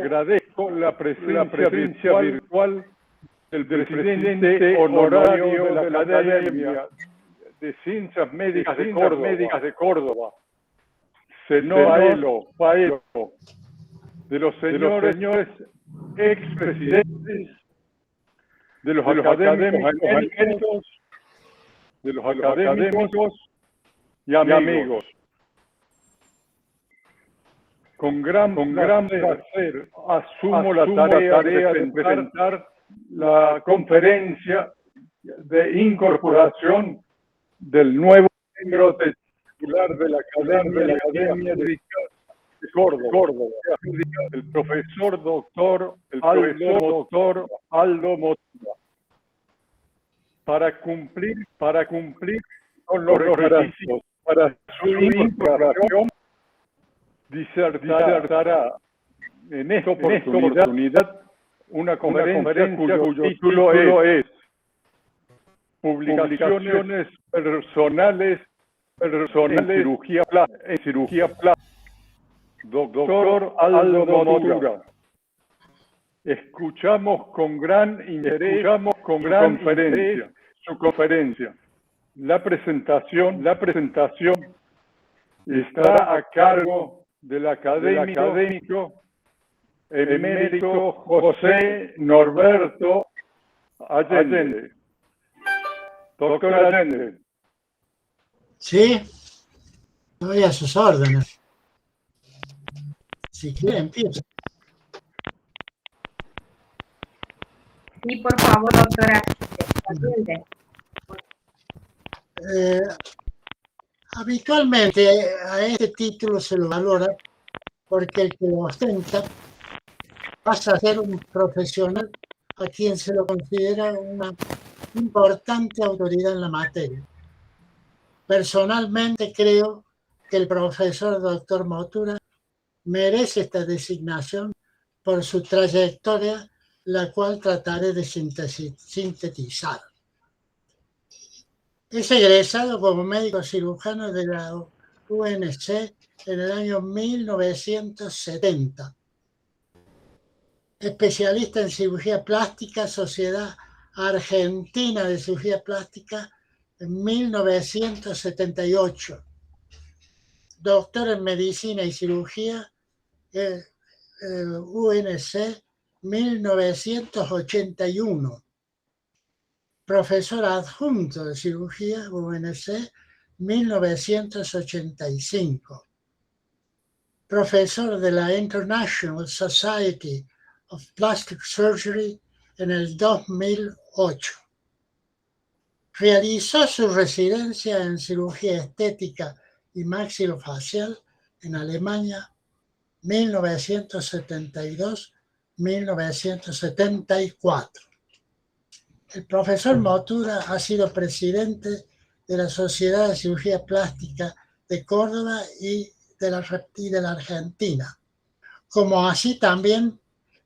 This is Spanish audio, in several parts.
agradezco la presencia virtual del presidente honorario de la Academia de Ciencias Médicas de Córdoba, Senor Paelo, de los señores expresidentes, de los académicos, de los académicos y amigos. Con gran placer asumo la tarea de presentar la conferencia de incorporación del nuevo miembro titular de la Academia de Córdoba, el profesor doctor Aldo Motura, para cumplir con los requisitos para su incorporación. Disertará en esta oportunidad una conferencia cuyo título es Publicaciones personales en cirugía plástica. Doctor Aldo Motura. Escuchamos con gran interés su conferencia. La presentación estará a cargo del académico emérito José Norberto Allende. Doctor Allende. Sí, estoy a sus órdenes. Si quiere, empieza. Sí, por favor, doctora. Habitualmente a este título se lo valora porque el que lo ostenta pasa a ser un profesional a quien se lo considera una importante autoridad en la materia. Personalmente creo que el profesor doctor Motura merece esta designación por su trayectoria, la cual trataré de sintetizar. Es egresado como médico cirujano de la UNC en el año 1970. Especialista en cirugía plástica, Sociedad Argentina de Cirugía Plástica en 1978. Doctor en Medicina y Cirugía, UNC 1981. Profesor adjunto de cirugía, UNC 1985. Profesor de la International Society of Plastic Surgery en el 2008. Realizó su residencia en cirugía estética y maxilofacial en Alemania 1972-1974. El profesor Motura ha sido presidente de la Sociedad de Cirugía Plástica de Córdoba y de la Argentina, como así también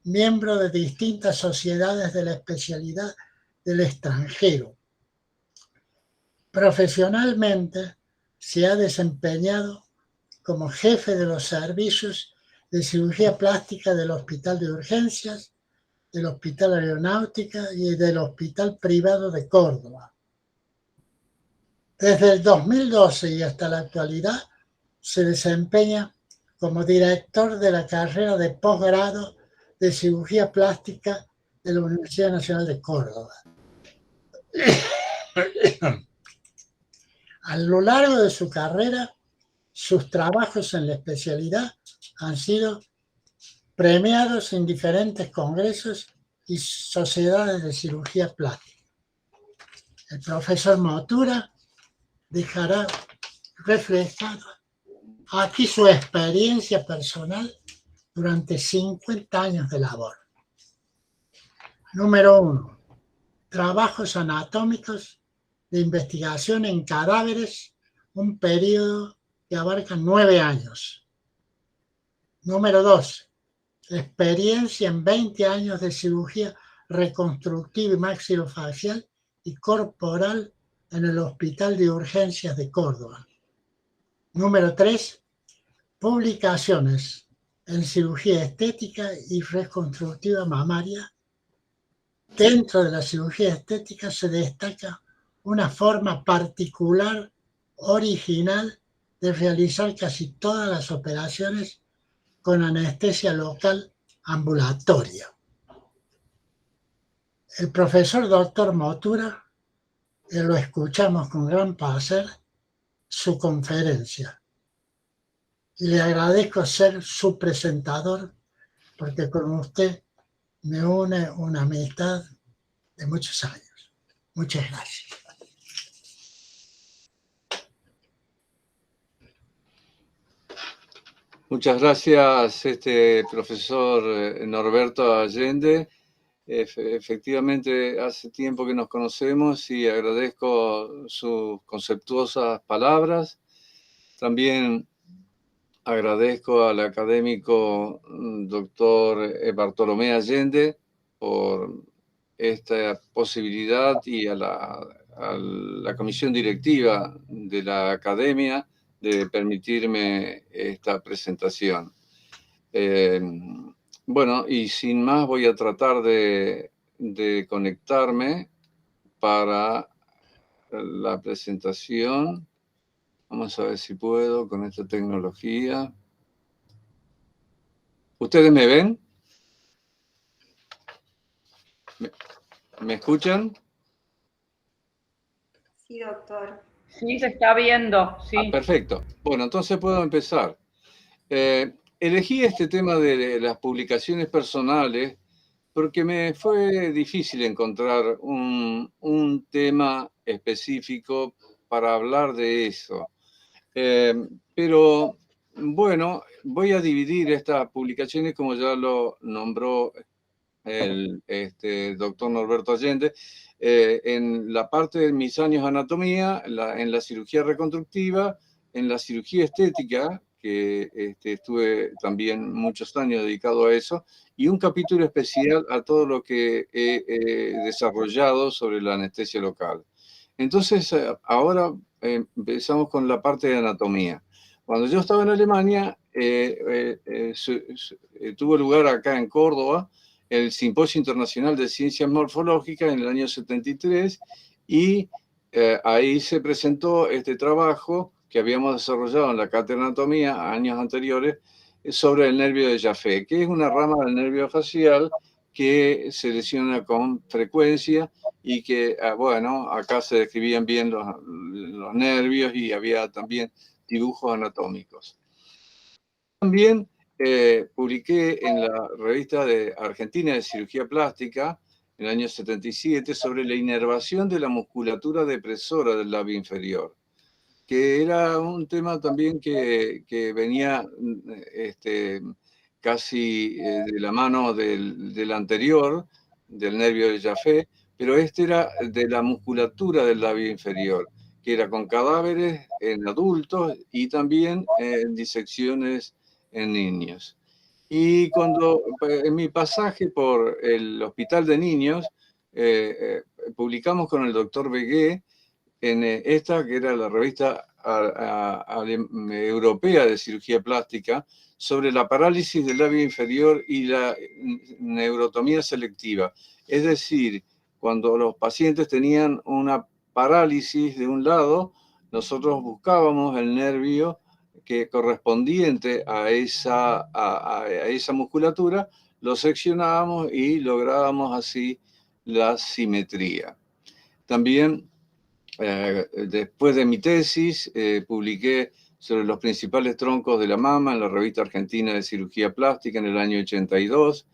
miembro de distintas sociedades de la especialidad del extranjero. Profesionalmente se ha desempeñado como jefe de los servicios de cirugía plástica del Hospital de Urgencias, del Hospital Aeronáutica y del Hospital Privado de Córdoba. Desde el 2012 y hasta la actualidad se desempeña como director de la carrera de posgrado de cirugía plástica de la Universidad Nacional de Córdoba. A lo largo de su carrera, sus trabajos en la especialidad han sido premiados en diferentes congresos y sociedades de cirugía plástica. El profesor Motura dejará reflejada aquí su experiencia personal durante 50 años de labor. Número 1. Trabajos anatómicos de investigación en cadáveres, un periodo que abarca 9 años. Número 2. Experiencia en 20 años de cirugía reconstructiva y maxilofacial y corporal en el Hospital de Urgencias de Córdoba. Número 3. Publicaciones en cirugía estética y reconstructiva mamaria. Dentro de la cirugía estética se destaca una forma particular, original, de realizar casi todas las operaciones con anestesia local ambulatoria. El profesor doctor Motura, lo escuchamos con gran placer, su conferencia. Y le agradezco ser su presentador, porque con usted me une una amistad de muchos años. Muchas gracias. Muchas gracias, profesor Norberto Allende. Efectivamente, hace tiempo que nos conocemos y agradezco sus conceptuosas palabras. También agradezco al académico doctor Bartolomé Allende por esta posibilidad y a la comisión directiva de la academia de permitirme esta presentación. Bueno, y sin más voy a tratar de conectarme para la presentación. Vamos a ver si puedo con esta tecnología. ¿Ustedes me ven? ¿Me escuchan? Sí, doctor. Sí, se está viendo, sí. Perfecto. Bueno, entonces puedo empezar. Elegí este tema de las publicaciones personales porque me fue difícil encontrar un tema específico para hablar de eso. Pero bueno, voy a dividir estas publicaciones, como ya lo nombró el doctor Norberto Allende, en la parte de mis años de anatomía, en la cirugía reconstructiva, en la cirugía estética, que estuve también muchos años dedicado a eso, y un capítulo especial a todo lo que he desarrollado sobre la anestesia local. Entonces, ahora empezamos con la parte de anatomía. Cuando yo estaba en Alemania, tuvo lugar acá en Córdoba el Simposio Internacional de Ciencias Morfológicas en el año 73 y ahí se presentó este trabajo que habíamos desarrollado en la cátedra de anatomía años anteriores sobre el nervio de Jaffe, que es una rama del nervio facial que se lesiona con frecuencia y que, bueno, acá se describían bien los nervios y había también dibujos anatómicos. También publiqué en la revista de Argentina de Cirugía Plástica, en el año 77, sobre la inervación de la musculatura depresora del labio inferior, que era un tema también que venía casi de la mano del anterior, del nervio de Jaffe, pero este era de la musculatura del labio inferior, que era con cadáveres en adultos y también en disecciones en niños. Y cuando en mi pasaje por el Hospital de Niños, publicamos con el doctor Begué en esta, que era la revista europea de cirugía plástica, sobre la parálisis del labio inferior y la neurotomía selectiva. Es decir, cuando los pacientes tenían una parálisis de un lado, nosotros buscábamos el nervio que correspondiente a esa musculatura, lo seccionábamos y lográbamos así la simetría. También, después de mi tesis, publiqué sobre los principales troncos de la mama en la revista argentina de cirugía plástica en el año 82,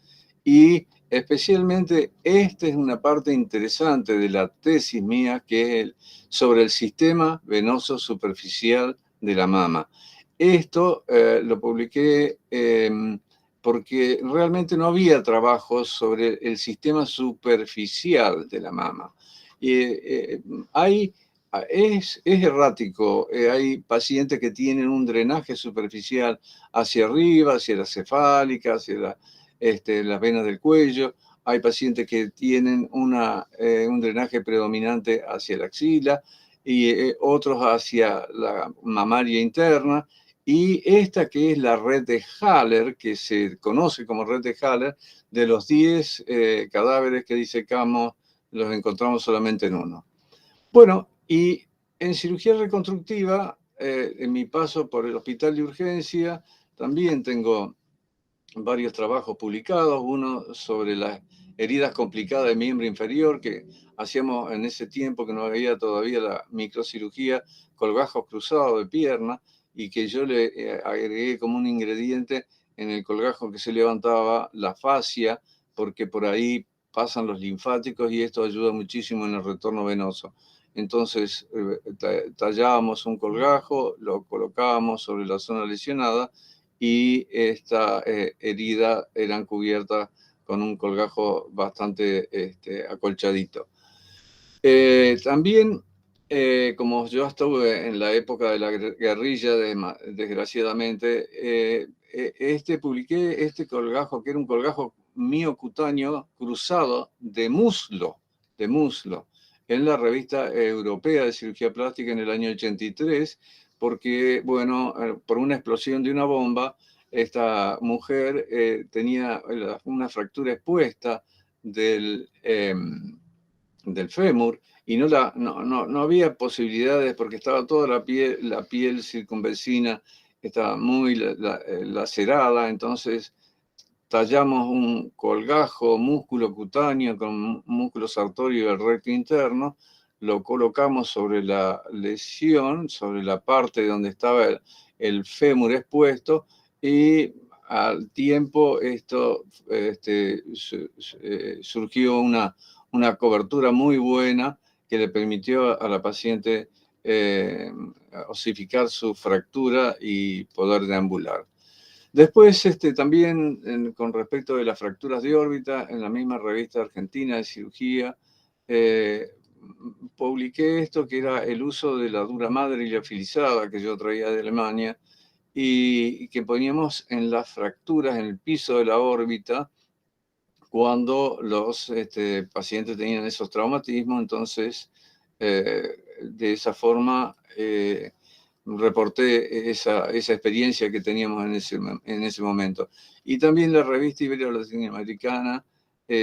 y especialmente esta es una parte interesante de la tesis mía, que es sobre el sistema venoso superficial de la mama. Esto lo publiqué porque realmente no había trabajos sobre el sistema superficial de la mama. Es errático. Hay pacientes que tienen un drenaje superficial hacia arriba, hacia la cefálica, hacia las venas del cuello. Hay pacientes que tienen un drenaje predominante hacia la axila y otros hacia la mamaria interna. y esta que es la red de Haller, que se conoce como red de Haller, de los 10 cadáveres que disecamos, los encontramos solamente en uno. Bueno, y en cirugía reconstructiva, en mi paso por el hospital de urgencia, también tengo varios trabajos publicados, uno sobre las heridas complicadas de miembro inferior, que hacíamos en ese tiempo que no había todavía la microcirugía, colgajos cruzados de pierna, y que yo le agregué como un ingrediente en el colgajo que se levantaba la fascia, porque por ahí pasan los linfáticos y esto ayuda muchísimo en el retorno venoso. Entonces tallábamos un colgajo, lo colocábamos sobre la zona lesionada y esta herida eran cubiertas con un colgajo bastante acolchadito. También, como yo estuve en la época de la guerrilla, desgraciadamente, publiqué este colgajo, que era un colgajo miocutáneo cruzado de muslo, en la revista europea de cirugía plástica en el año 83, porque, bueno, por una explosión de una bomba, esta mujer tenía una fractura expuesta del fémur y no había posibilidades porque estaba toda la piel circunvecina, estaba muy lacerada, entonces tallamos un colgajo músculo cutáneo con músculo sartorio del recto interno, lo colocamos sobre la lesión, sobre la parte donde estaba el fémur expuesto, y al tiempo esto surgió una cobertura muy buena que le permitió a la paciente osificar su fractura y poder deambular. Después, también con respecto de las fracturas de órbita, en la misma revista argentina de cirugía, publiqué esto que era el uso de la dura madre liofilizada que yo traía de Alemania y que poníamos en las fracturas en el piso de la órbita cuando los pacientes tenían esos traumatismos. Entonces, de esa forma reporté esa experiencia que teníamos en ese momento. Y también la revista Ibero-Latinoamericana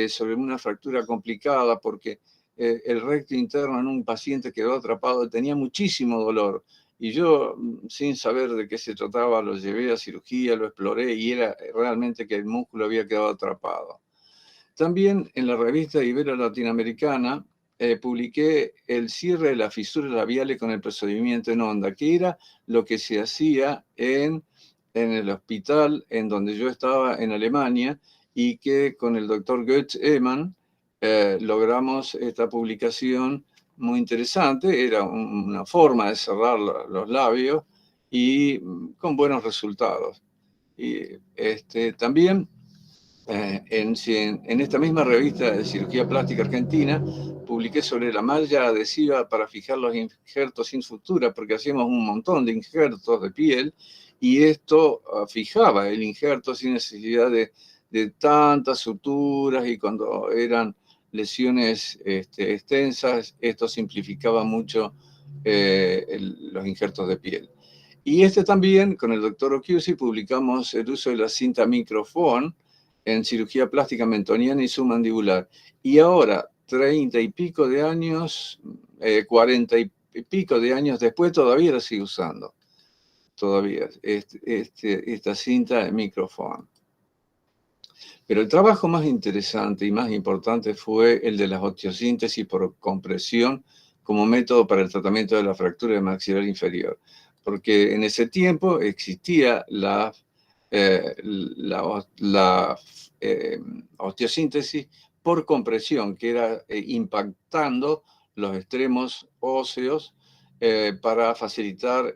sobre una fractura complicada, porque el recto interno en un paciente quedó atrapado, tenía muchísimo dolor. Y yo, sin saber de qué se trataba, lo llevé a cirugía, lo exploré y era realmente que el músculo había quedado atrapado. También en la revista Ibero-Latinoamericana publiqué el cierre de las fisuras labiales con el procedimiento en onda, que era lo que se hacía en el hospital en donde yo estaba en Alemania, y que con el doctor Goetz-Eman logramos esta publicación muy interesante. Era una forma de cerrar los labios y con buenos resultados. Y también en esta misma revista de cirugía plástica argentina publiqué sobre la malla adhesiva para fijar los injertos sin sutura, porque hacíamos un montón de injertos de piel y esto fijaba el injerto sin necesidad de tantas suturas, y cuando eran lesiones extensas, esto simplificaba mucho los injertos de piel. Y también, con el doctor Occhiusi, publicamos el uso de la cinta Microform en cirugía plástica mentoniana y submandibular. Y ahora, 30 y pico de años, 40 y pico de años después, todavía la sigo usando. Todavía, esta cinta de Microform. Pero el trabajo más interesante y más importante fue el de las osteosíntesis por compresión como método para el tratamiento de la fractura de maxilar inferior. Porque en ese tiempo existía la osteosíntesis por compresión, que era impactando los extremos óseos para facilitar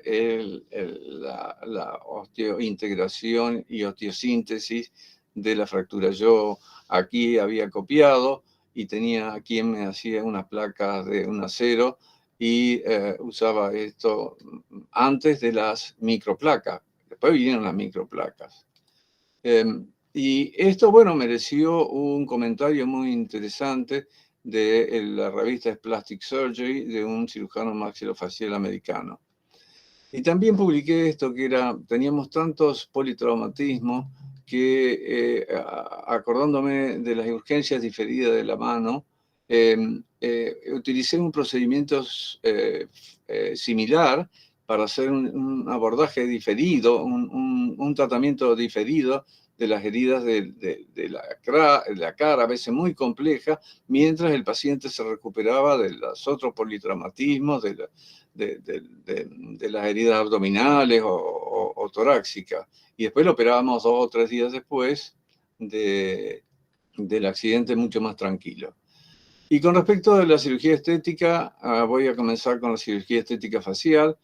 la osteointegración y osteosíntesis de la fractura. Yo aquí había copiado y tenía quien me hacía unas placas de un acero y usaba esto antes de las microplacas. Después vinieron las microplacas. Y esto, bueno, mereció un comentario muy interesante de la revista Plastic Surgery de un cirujano maxilofacial americano. Y también publiqué esto, que teníamos tantos politraumatismos que, acordándome de las urgencias diferidas de la mano, utilicé un procedimiento similar para hacer un abordaje diferido, un tratamiento diferido de las heridas de la cara, a veces muy compleja, mientras el paciente se recuperaba de los otros politraumatismos, de las heridas abdominales o torácicas. Y después lo operábamos 2 o 3 días después del accidente, mucho más tranquilo. Y con respecto a la cirugía estética, voy a comenzar con la cirugía estética facial,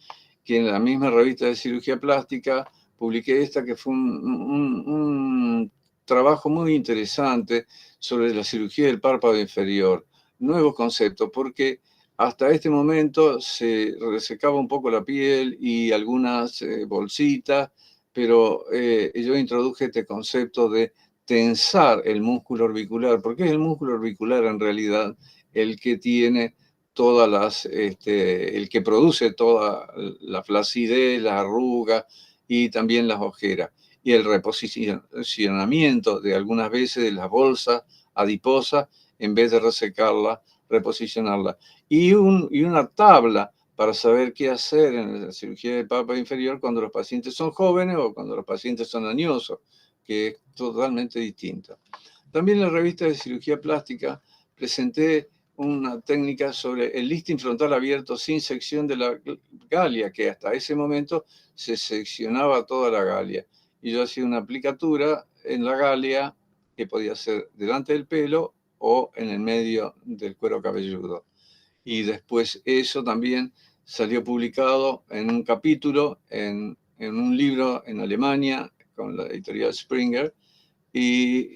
que en la misma revista de cirugía plástica publiqué esta, que fue un trabajo muy interesante sobre la cirugía del párpado inferior. Nuevo concepto, porque hasta este momento se resecaba un poco la piel y algunas bolsitas, pero yo introduje este concepto de tensar el músculo orbicular, porque es el músculo orbicular en realidad el que tiene todas el que produce toda la flacidez, las arrugas y también las ojeras. Y el reposicionamiento de algunas veces de las bolsas adiposas, en vez de resecarla, reposicionarla. Y una tabla para saber qué hacer en la cirugía del párpado inferior cuando los pacientes son jóvenes o cuando los pacientes son añosos, que es totalmente distinto. También en la revista de cirugía plástica presenté una técnica sobre el lifting frontal abierto sin sección de la galia, que hasta ese momento se seccionaba toda la galia. Y yo hacía una aplicatura en la galia que podía ser delante del pelo o en el medio del cuero cabelludo. Y después eso también salió publicado en un capítulo, en un libro en Alemania, con la editorial Springer, y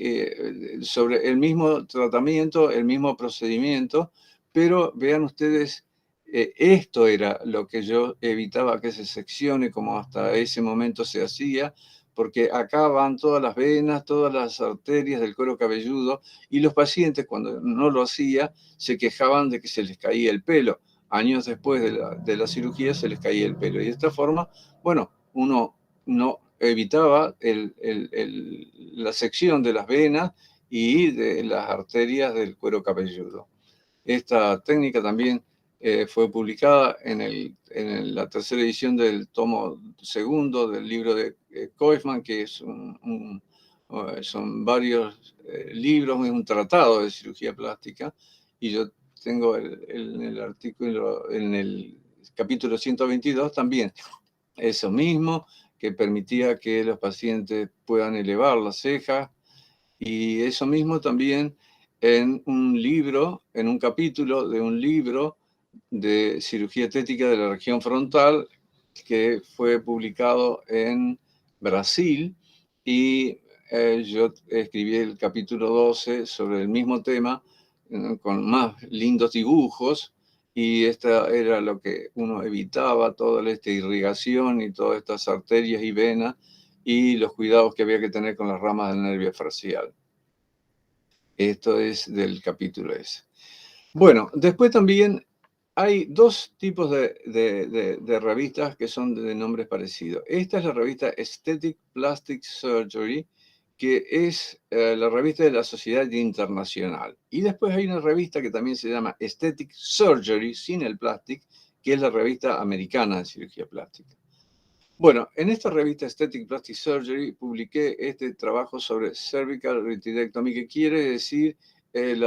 sobre el mismo tratamiento, el mismo procedimiento, pero vean ustedes, esto era lo que yo evitaba que se seccione como hasta ese momento se hacía, porque acá van todas las venas, todas las arterias del cuero cabelludo, y los pacientes cuando no lo hacía se quejaban de que se les caía el pelo. Años después de la cirugía se les caía el pelo. Y de esta forma, bueno, uno no evitaba la sección de las venas y de las arterias del cuero cabelludo. Esta técnica también fue publicada en la tercera edición del tomo segundo del libro de Koifman, que es son varios libros, es un tratado de cirugía plástica, y yo tengo en el artículo, en el capítulo 122 también eso mismo, que permitía que los pacientes puedan elevar las cejas, y eso mismo también en un libro, en un capítulo de un libro de cirugía estética de la región frontal que fue publicado en Brasil, y yo escribí el capítulo 12 sobre el mismo tema, con más lindos dibujos, y esta era lo que uno evitaba, toda esta irrigación y todas estas arterias y venas y los cuidados que había que tener con las ramas del nervio facial. Esto es del capítulo ese. Bueno, después también hay 2 tipos de revistas que son de nombres parecidos. Esta es la revista Aesthetic Plastic Surgery, que es la revista de la Sociedad Internacional. Y después hay una revista que también se llama Aesthetic Surgery, sin el plastic, que es la revista americana de cirugía plástica. Bueno, en esta revista Aesthetic Plastic Surgery publiqué este trabajo sobre cervical retidectomy, que quiere decir el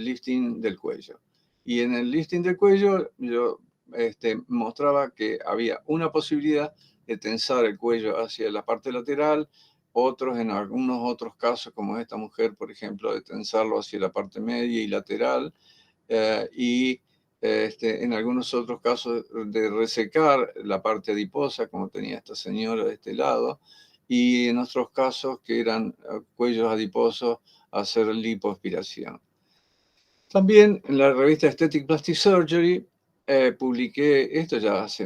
lifting del cuello. Y en el lifting del cuello yo mostraba que había una posibilidad de tensar el cuello hacia la parte lateral, otros en algunos otros casos, como esta mujer, por ejemplo, de tensarlo hacia la parte media y lateral, y en algunos otros casos de resecar la parte adiposa, como tenía esta señora de este lado, y en otros casos que eran cuellos adiposos, hacer lipoaspiración. También en la revista Aesthetic Plastic Surgery publiqué, esto ya hace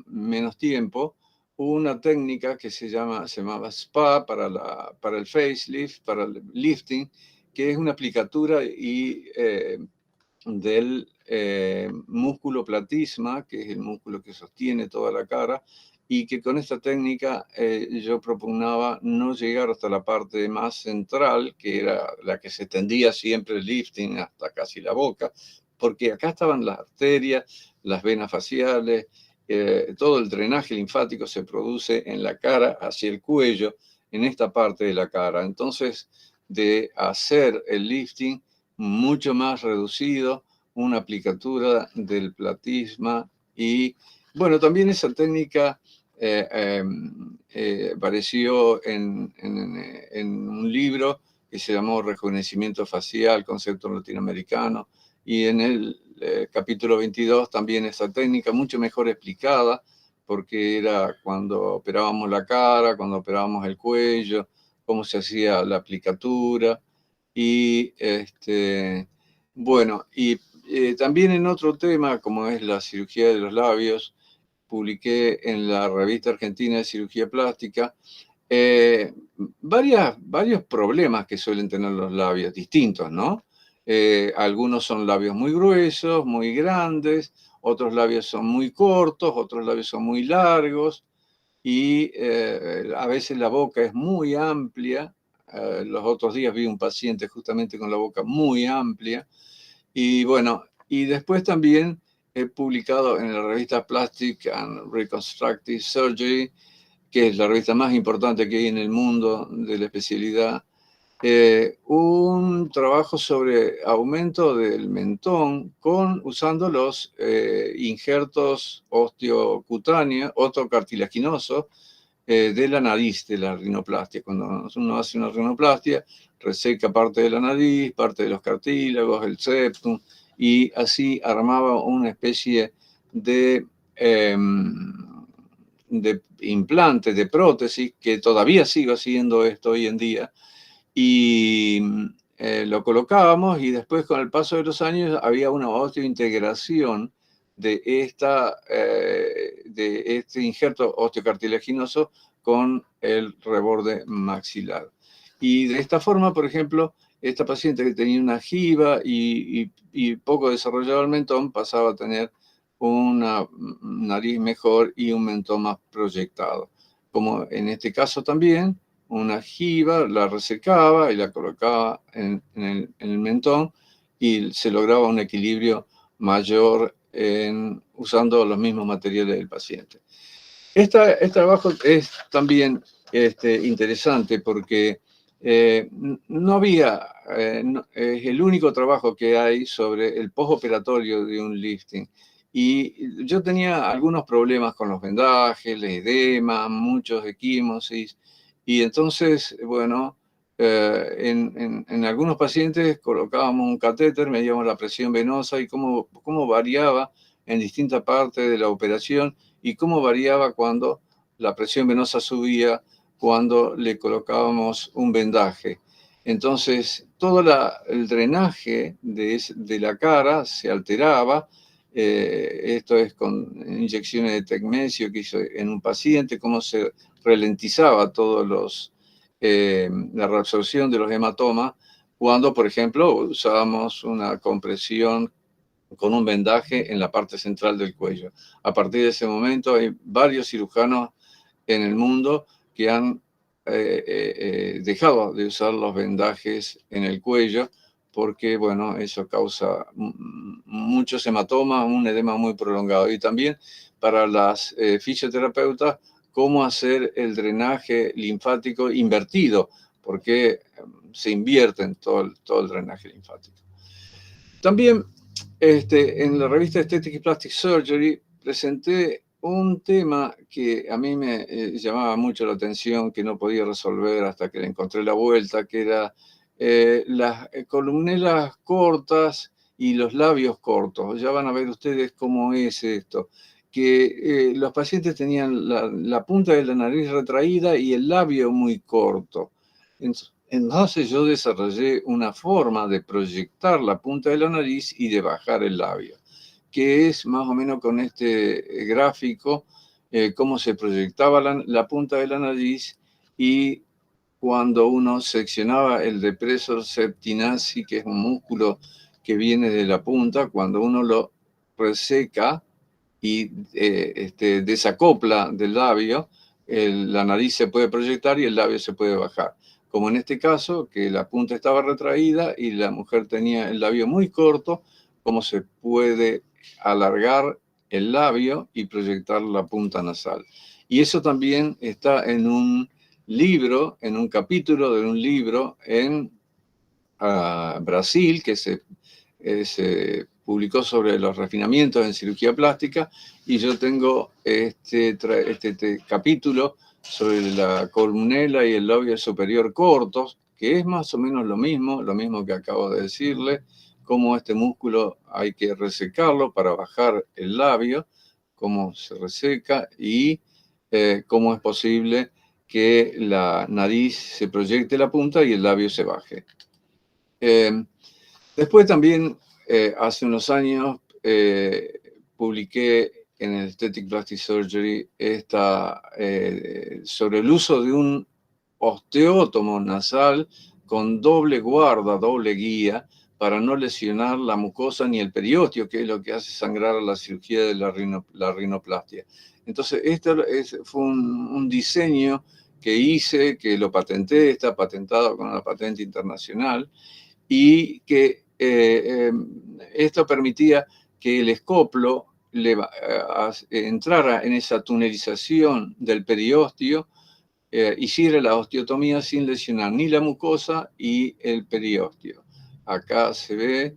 menos tiempo, una técnica que se llamaba SPA para el facelift, para el lifting, que es una aplicatura y del músculo platisma, que es el músculo que sostiene toda la cara, y que con esta técnica yo propugnaba no llegar hasta la parte más central, que era la que se tendía siempre el lifting hasta casi la boca, porque acá estaban las arterias, las venas faciales, todo el drenaje linfático se produce en la cara hacia el cuello, en esta parte de la cara. Entonces, de hacer el lifting mucho más reducido, una aplicatura del platisma y, bueno, también esa técnica apareció en un libro que se llamó Rejuvenecimiento Facial, Concepto Latinoamericano, y en el capítulo 22 también esa técnica mucho mejor explicada, porque era cuando operábamos la cara, cuando operábamos el cuello, cómo se hacía la aplicatura, y bueno, y también en otro tema, como es la cirugía de los labios, publiqué en la Revista Argentina de Cirugía Plástica varios problemas que suelen tener los labios, distintos, ¿no? Algunos son labios muy gruesos, muy grandes, otros labios son muy cortos, otros labios son muy largos, y a veces la boca es muy amplia. Los otros días vi un paciente justamente con la boca muy amplia. Y bueno, y después también he publicado en la revista Plastic and Reconstructive Surgery, que es la revista más importante que hay en el mundo de la especialidad, un trabajo sobre aumento del mentón usando los injertos osteocutáneos, osteocartilaginosos, de la nariz, de la rinoplastia. Cuando uno hace una rinoplastia, reseca parte de la nariz, parte de los cartílagos, el septum, y así armaba una especie de implante, de prótesis, que todavía sigo haciendo esto hoy en día, y lo colocábamos, y después con el paso de los años había una osteointegración de este injerto osteocartilaginoso con el reborde maxilar. Y de esta forma, por ejemplo, esta paciente que tenía una jiba y poco desarrollado el mentón pasaba a tener una nariz mejor y un mentón más proyectado. Como en este caso también, una jiba, la resecaba y la colocaba en el mentón, y se lograba un equilibrio mayor usando los mismos materiales del paciente. Este trabajo es también interesante porque no había, es el único trabajo que hay sobre el postoperatorio de un lifting. Y yo tenía algunos problemas con los vendajes, el edema, muchos equimosis, y entonces, bueno, en algunos pacientes colocábamos un catéter, medíamos la presión venosa y cómo variaba en distintas partes de la operación, y cómo variaba cuando la presión venosa subía, cuando le colocábamos un vendaje. Entonces, todo el drenaje de la cara se alteraba. Esto es con inyecciones de tecnesio que hizo en un paciente, cómo se ralentizaba la reabsorción de los hematomas cuando, por ejemplo, usábamos una compresión con un vendaje en la parte central del cuello. A partir de ese momento hay varios cirujanos en el mundo que han dejado de usar los vendajes en el cuello porque, bueno, eso causa muchos hematomas, un edema muy prolongado. Y también para las fisioterapeutas, cómo hacer el drenaje linfático invertido, porque se invierte en todo el drenaje linfático. También en la revista Aesthetic Plastic Surgery presenté un tema que a mí me llamaba mucho la atención, que no podía resolver hasta que le encontré la vuelta, que era las columnelas cortas y los labios cortos. Ya van a ver ustedes cómo es esto, que los pacientes tenían la punta de la nariz retraída y el labio muy corto. Entonces yo desarrollé una forma de proyectar la punta de la nariz y de bajar el labio, que es más o menos con este gráfico, cómo se proyectaba la punta de la nariz, y cuando uno seccionaba el depressor septinasi, que es un músculo que viene de la punta cuando uno lo reseca y desacopla del labio, la nariz se puede proyectar y el labio se puede bajar. Como en este caso, que la punta estaba retraída y la mujer tenía el labio muy corto, cómo se puede alargar el labio y proyectar la punta nasal. Y eso también está en un libro, en un capítulo de un libro en Brasil, que se publicó sobre los refinamientos en cirugía plástica, y yo tengo este capítulo sobre la columela y el labio superior cortos, que es más o menos lo mismo que acabo de decirle, cómo este músculo hay que resecarlo para bajar el labio, cómo se reseca y cómo es posible que la nariz se proyecte la punta y el labio se baje. Después también, hace unos años, publiqué en el Aesthetic Plastic Surgery sobre el uso de un osteótomo nasal con doble guarda, doble guía, para no lesionar la mucosa ni el periósteo, que es lo que hace sangrar a la cirugía de la rinoplastia. Entonces, fue un diseño que hice, que lo patenté, está patentado con una patente internacional, y que esto permitía que el escoplo entrara en esa tunelización del periósteo, hiciera la osteotomía sin lesionar ni la mucosa y el periósteo. Acá se ve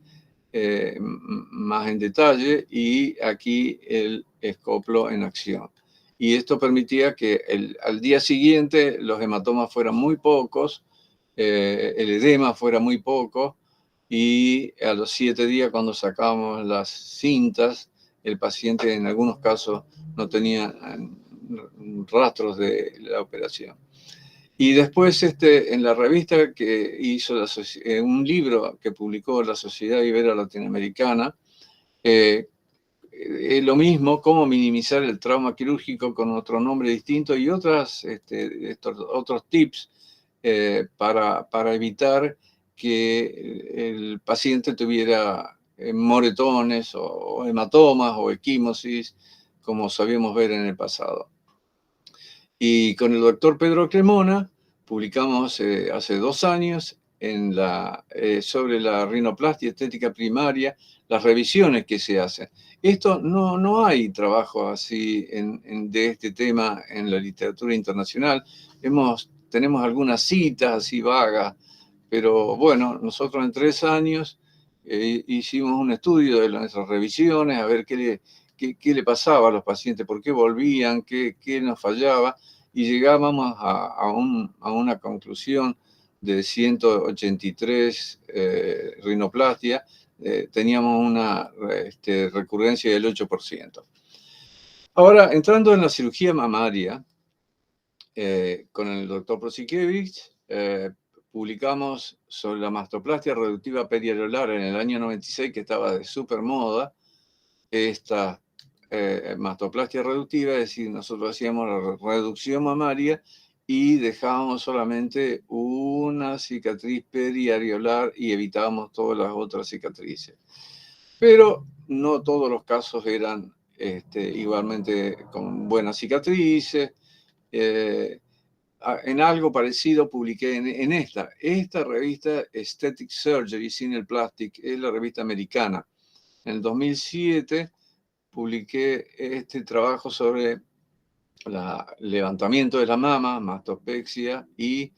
más en detalle y aquí el escoplo en acción. Y esto permitía que al día siguiente los hematomas fueran muy pocos, el edema fuera muy poco, y a los 7 días, cuando sacábamos las cintas, el paciente en algunos casos no tenía rastros de la operación. Y después en la revista que hizo un libro que publicó la Sociedad Ibero-Latinoamericana, lo mismo, cómo minimizar el trauma quirúrgico con otro nombre distinto y otros tips para evitar que el paciente tuviera moretones o hematomas o equimosis, como sabíamos ver en el pasado. Y con el doctor Pedro Cremona publicamos hace 2 años sobre la rinoplastia estética primaria, las revisiones que se hacen. Esto no hay trabajo así de este tema en la literatura internacional. Tenemos algunas citas así vagas, pero bueno, nosotros en 3 años hicimos un estudio de nuestras revisiones, a ver qué le pasaba a los pacientes, por qué volvían, qué nos fallaba, y llegábamos a una conclusión de 183 rinoplastia, teníamos una recurrencia del 8%. Ahora, entrando en la cirugía mamaria, con el doctor Prosikevich, publicamos sobre la mastoplastia reductiva periareolar en el año 96, que estaba de súper moda, esta mastoplastia reductiva, es decir, nosotros hacíamos la reducción mamaria y dejábamos solamente una cicatriz periareolar y evitábamos todas las otras cicatrices. Pero no todos los casos eran igualmente con buenas cicatrices. En algo parecido publiqué en esta revista Aesthetic Surgery Sin el Plastic, es la revista americana. En el 2007 publiqué este trabajo sobre levantamiento de la mama, mastopexia y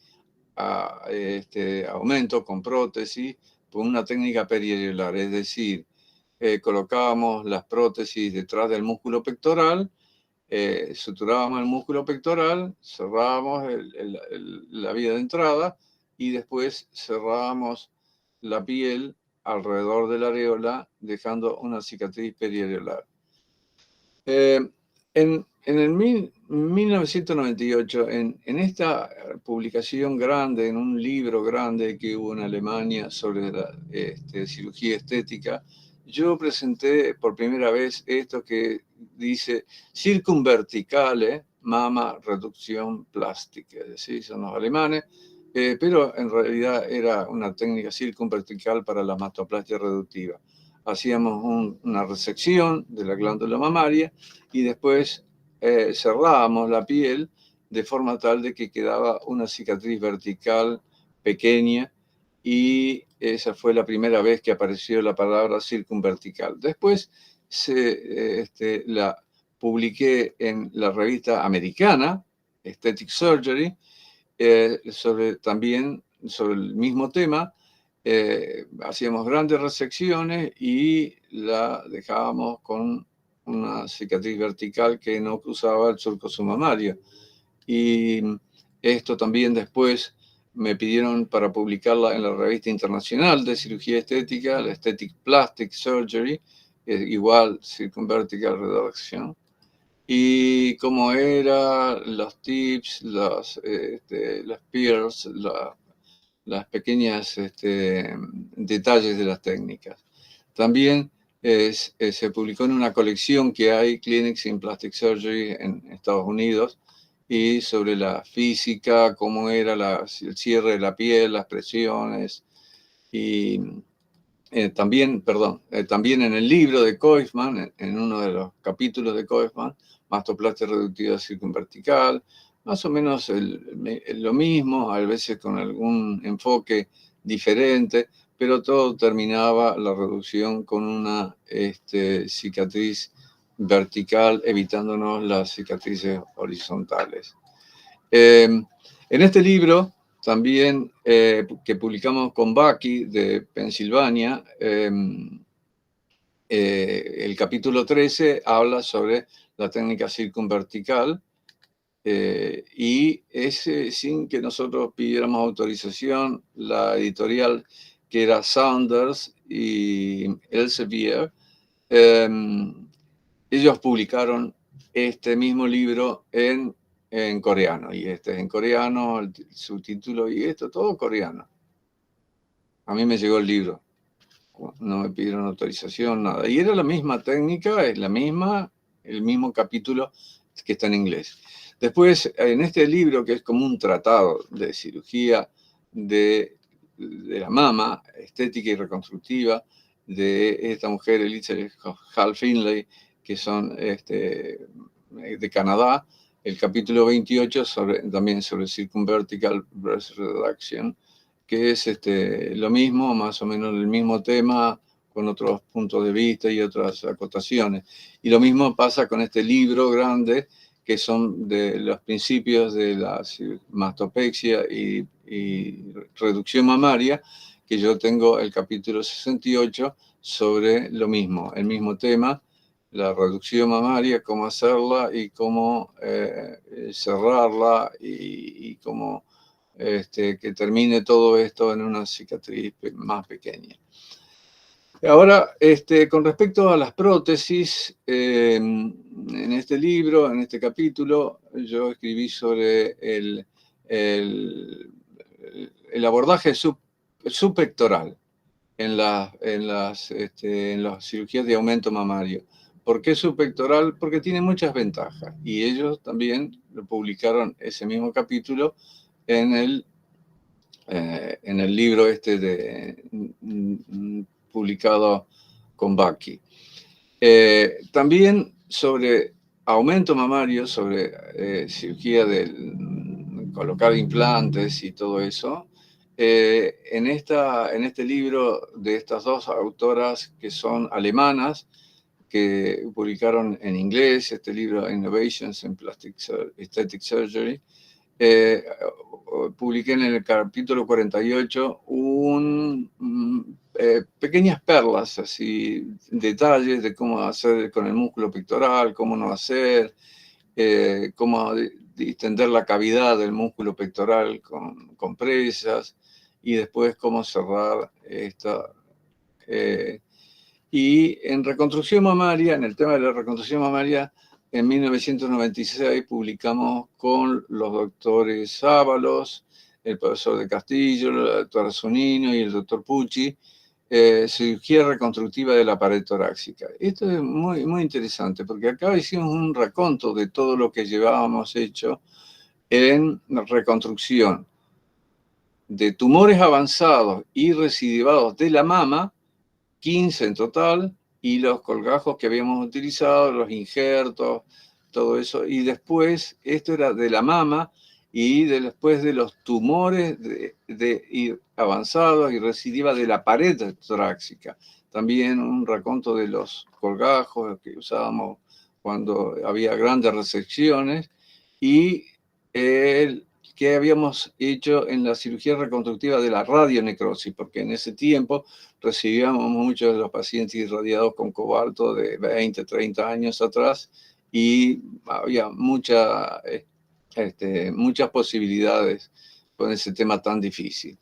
aumento con prótesis por una técnica periareolar, es decir, colocábamos las prótesis detrás del músculo pectoral, suturábamos el músculo pectoral, cerrábamos la vía de entrada y después cerrábamos la piel alrededor de la areola, dejando una cicatriz periareolar. En el 1998, en esta publicación grande, en un libro grande que hubo en Alemania sobre la cirugía estética, yo presenté por primera vez esto que dice circunverticale mama reducción plástica, es decir, son los alemanes, pero en realidad era una técnica circunvertical para la mastoplastia reductiva. Hacíamos una resección de la glándula mamaria y después cerrábamos la piel de forma tal de que quedaba una cicatriz vertical pequeña, y esa fue la primera vez que apareció la palabra circunvertical. Después la publiqué en la revista americana, Aesthetic Surgery, también sobre el mismo tema. Hacíamos grandes resecciones y la dejábamos con una cicatriz vertical que no cruzaba el surco submamario. Y esto también después me pidieron para publicarla en la revista internacional de cirugía estética, la Aesthetic Plastic Surgery, igual Circumvertical Reduction. Y cómo eran los tips, los peers, las pequeñas detalles de las técnicas. También se publicó en una colección que hay, Clinics in Plastic Surgery en Estados Unidos, y sobre la física, cómo era el cierre de la piel, las presiones. Y también en el libro de Koifman, en uno de los capítulos de Koifman, mastoplastia reductiva circunvertical, más o menos lo mismo, a veces con algún enfoque diferente, pero todo terminaba la reducción con una cicatriz vertical, evitándonos las cicatrices horizontales. En este libro, también que publicamos con Bucky de Pensilvania, el capítulo 13 habla sobre la técnica circunvertical, y sin que nosotros pidiéramos autorización, la editorial que era Saunders y Elsevier, ellos publicaron este mismo libro en coreano, y este es en coreano, el subtítulo, y esto todo coreano. A mí me llegó el libro, no me pidieron autorización, nada. Y era la misma técnica, es el mismo capítulo que está en inglés. Después, en este libro, que es como un tratado de cirugía de la mama, estética y reconstructiva, de esta mujer, Elizabeth Hall Finlay, que son de Canadá, el capítulo 28 también sobre Circumvertical Breast Reduction, que es lo mismo, más o menos el mismo tema, con otros puntos de vista y otras acotaciones. Y lo mismo pasa con este libro grande, que son de los principios de la mastopexia y reducción mamaria, que yo tengo el capítulo 68 sobre lo mismo, el mismo tema, la reducción mamaria, cómo hacerla y cómo cerrarla, y cómo que termine todo esto en una cicatriz más pequeña. Ahora, con respecto a las prótesis, en este libro, en este capítulo, yo escribí sobre el abordaje subpectoral en las cirugías de aumento mamario. ¿Por qué subpectoral? Porque tiene muchas ventajas, y ellos también lo publicaron, ese mismo capítulo, en el libro publicado con Bucky. También sobre aumento mamario, sobre cirugía de colocar implantes y todo eso. En este libro de estas dos autoras, que son alemanas, que publicaron en inglés este libro, Innovations in Aesthetic Surgery, publiqué en el capítulo 48 pequeñas perlas, así, detalles de cómo hacer con el músculo pectoral, cómo no hacer, cómo distender la cavidad del músculo pectoral con compresas, y después cómo cerrar esta. Y en reconstrucción mamaria, en el tema de la reconstrucción mamaria, en 1996 publicamos con los doctores Ábalos, el profesor de Castillo, la doctora Zunino y el doctor Pucci, cirugía reconstructiva de la pared torácica. Esto es muy, muy interesante, porque acá hicimos un raconto de todo lo que llevábamos hecho en reconstrucción de tumores avanzados y recidivados de la mama, 15 en total, y los colgajos que habíamos utilizado, los injertos, todo eso. Y después, esto era de la mama, y después de los tumores avanzados y recidiva de la pared torácica. También un raconto de los colgajos que usábamos cuando había grandes resecciones, y el que habíamos hecho en la cirugía reconstructiva de la radionecrosis, porque en ese tiempo recibíamos muchos de los pacientes irradiados con cobalto de 20, 30 años atrás, y había muchas posibilidades con ese tema tan difícil.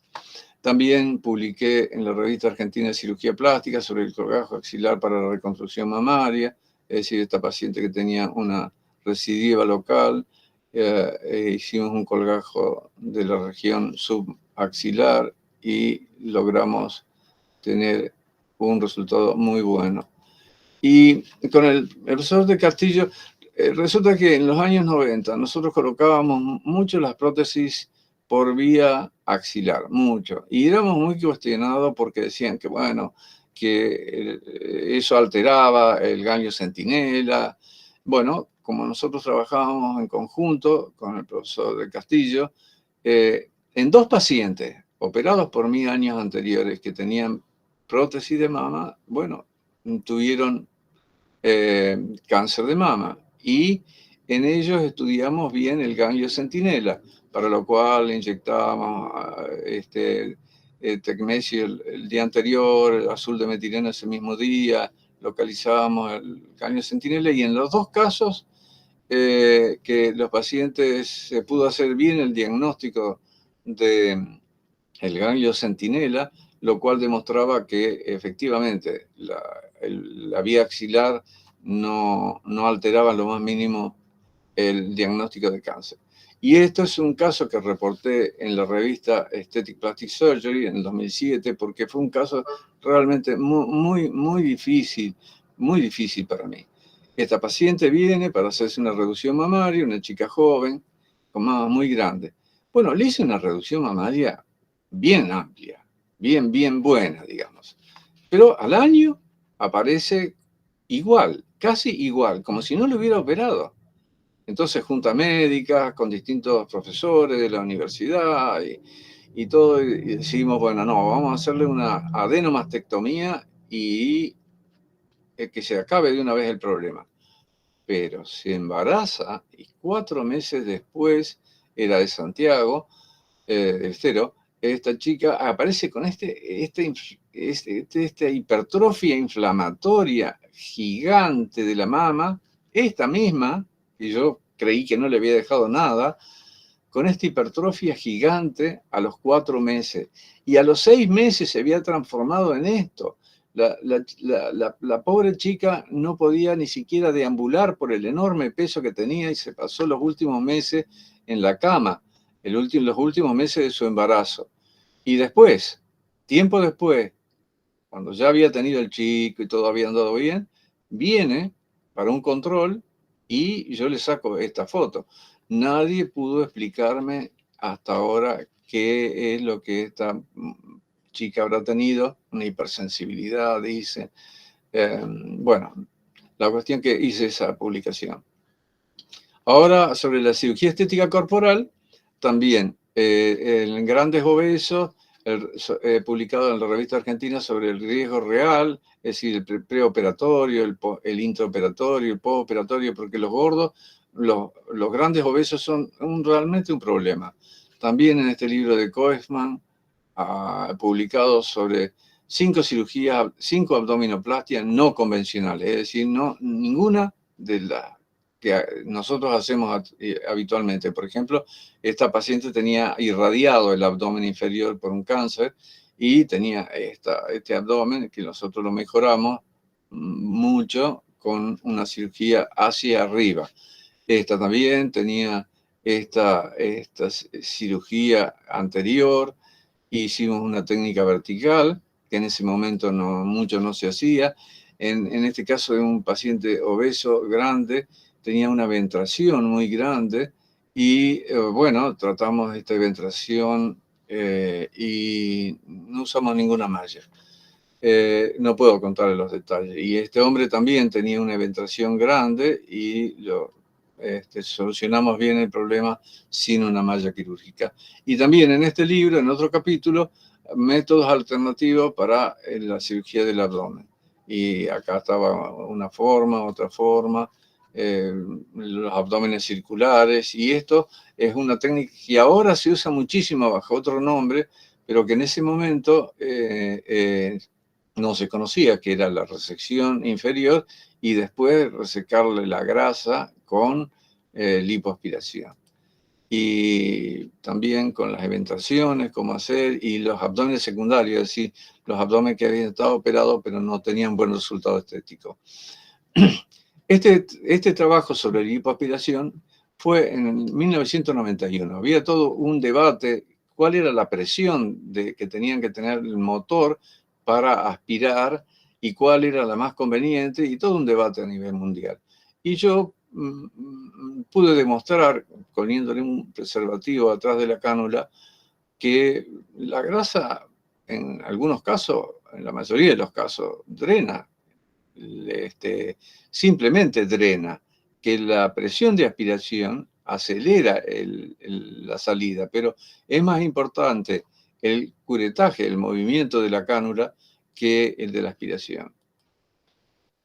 También publiqué en la revista Argentina de Cirugía Plástica sobre el colgajo axilar para la reconstrucción mamaria, es decir, esta paciente que tenía una recidiva local. Hicimos un colgajo de la región subaxilar y logramos tener un resultado muy bueno. Y con el profesor de Castillo, resulta que en los años 90 nosotros colocábamos mucho las prótesis por vía axilar, mucho. Y éramos muy cuestionados porque decían que, bueno, que eso alteraba el ganglio centinela. Bueno, como nosotros trabajábamos en conjunto con el profesor de Castillo, en 2 pacientes operados por mí años anteriores que tenían prótesis de mama, bueno, tuvieron cáncer de mama, y en ellos estudiamos bien el ganglio centinela, para lo cual inyectábamos tecmesio el día anterior, el azul de metileno ese mismo día, localizábamos el ganglio centinela, y en los 2 casos que los pacientes se pudo hacer bien el diagnóstico de el ganglio centinela, lo cual demostraba que efectivamente la vía axilar no alteraba en lo más mínimo el diagnóstico de cáncer. Y esto es un caso que reporté en la revista Aesthetic Plastic Surgery en el 2007, porque fue un caso realmente muy difícil para mí. Esta paciente viene para hacerse una reducción mamaria, una chica joven, con mama muy grande. Bueno, le hice una reducción mamaria bien amplia, bien buena, digamos. Pero al año aparece igual, casi igual, como si no lo hubiera operado. Entonces, junta médica con distintos profesores de la universidad y todo, y decidimos, bueno, no, vamos a hacerle una adenomastectomía y que se acabe de una vez el problema. Pero se embaraza y 4 meses después, era de Santiago, del Estero, esta chica aparece con esta hipertrofia inflamatoria gigante de la mama, esta misma, que yo creí que no le había dejado nada, con esta hipertrofia gigante a los 4 meses. Y a los 6 meses se había transformado en esto. La pobre chica no podía ni siquiera deambular por el enorme peso que tenía, y se pasó los últimos meses en la cama, los últimos meses de su embarazo. Y después, tiempo después, cuando ya había tenido el chico y todo había andado bien, viene para un control y yo le saco esta foto. Nadie pudo explicarme hasta ahora qué es lo que esta chica habrá tenido, una hipersensibilidad, dice. Bueno, la cuestión que hice esa publicación. Ahora, sobre la cirugía estética corporal, también en grandes obesos, publicado en la revista Argentina sobre el riesgo real, es decir, el preoperatorio, el intraoperatorio, el postoperatorio, porque los gordos, los grandes obesos son realmente un problema. También en este libro de Koesman, publicado sobre 5 cirugías, 5 abdominoplastias no convencionales, es decir, ninguna de las que nosotros hacemos habitualmente. Por ejemplo, esta paciente tenía irradiado el abdomen inferior por un cáncer y tenía este abdomen que nosotros lo mejoramos mucho con una cirugía hacia arriba. Esta también tenía esta cirugía anterior. Hicimos una técnica vertical, que en ese momento mucho no se hacía. En este caso de un paciente obeso grande, tenía una ventración muy grande y, bueno, tratamos esta ventración y no usamos ninguna malla. No puedo contarle los detalles. Y este hombre también tenía una eventración grande y solucionamos bien el problema sin una malla quirúrgica. Y también en este libro, en otro capítulo, métodos alternativos para la cirugía del abdomen. Y acá estaba una forma, otra forma, los abdómenes circulares. Y esto es una técnica que ahora se usa muchísimo bajo otro nombre, pero que en ese momento no se conocía, que era la resección inferior y después resecarle la grasa con lipoaspiración. Y también con las eventraciones, cómo hacer, y los abdómenes secundarios, es decir, los abdómenes que habían estado operados pero no tenían buen resultado estético. Este trabajo sobre lipoaspiración fue en 1991. Había todo un debate, cuál era la presión que tenían que tener el motor para aspirar y cuál era la más conveniente, y todo un debate a nivel mundial. Y yo pude demostrar, poniéndole un preservativo atrás de la cánula, que la grasa, en algunos casos, en la mayoría de los casos, drena, simplemente drena, que la presión de aspiración acelera la salida, pero es más importante el curetaje, el movimiento de la cánula, que el de la aspiración.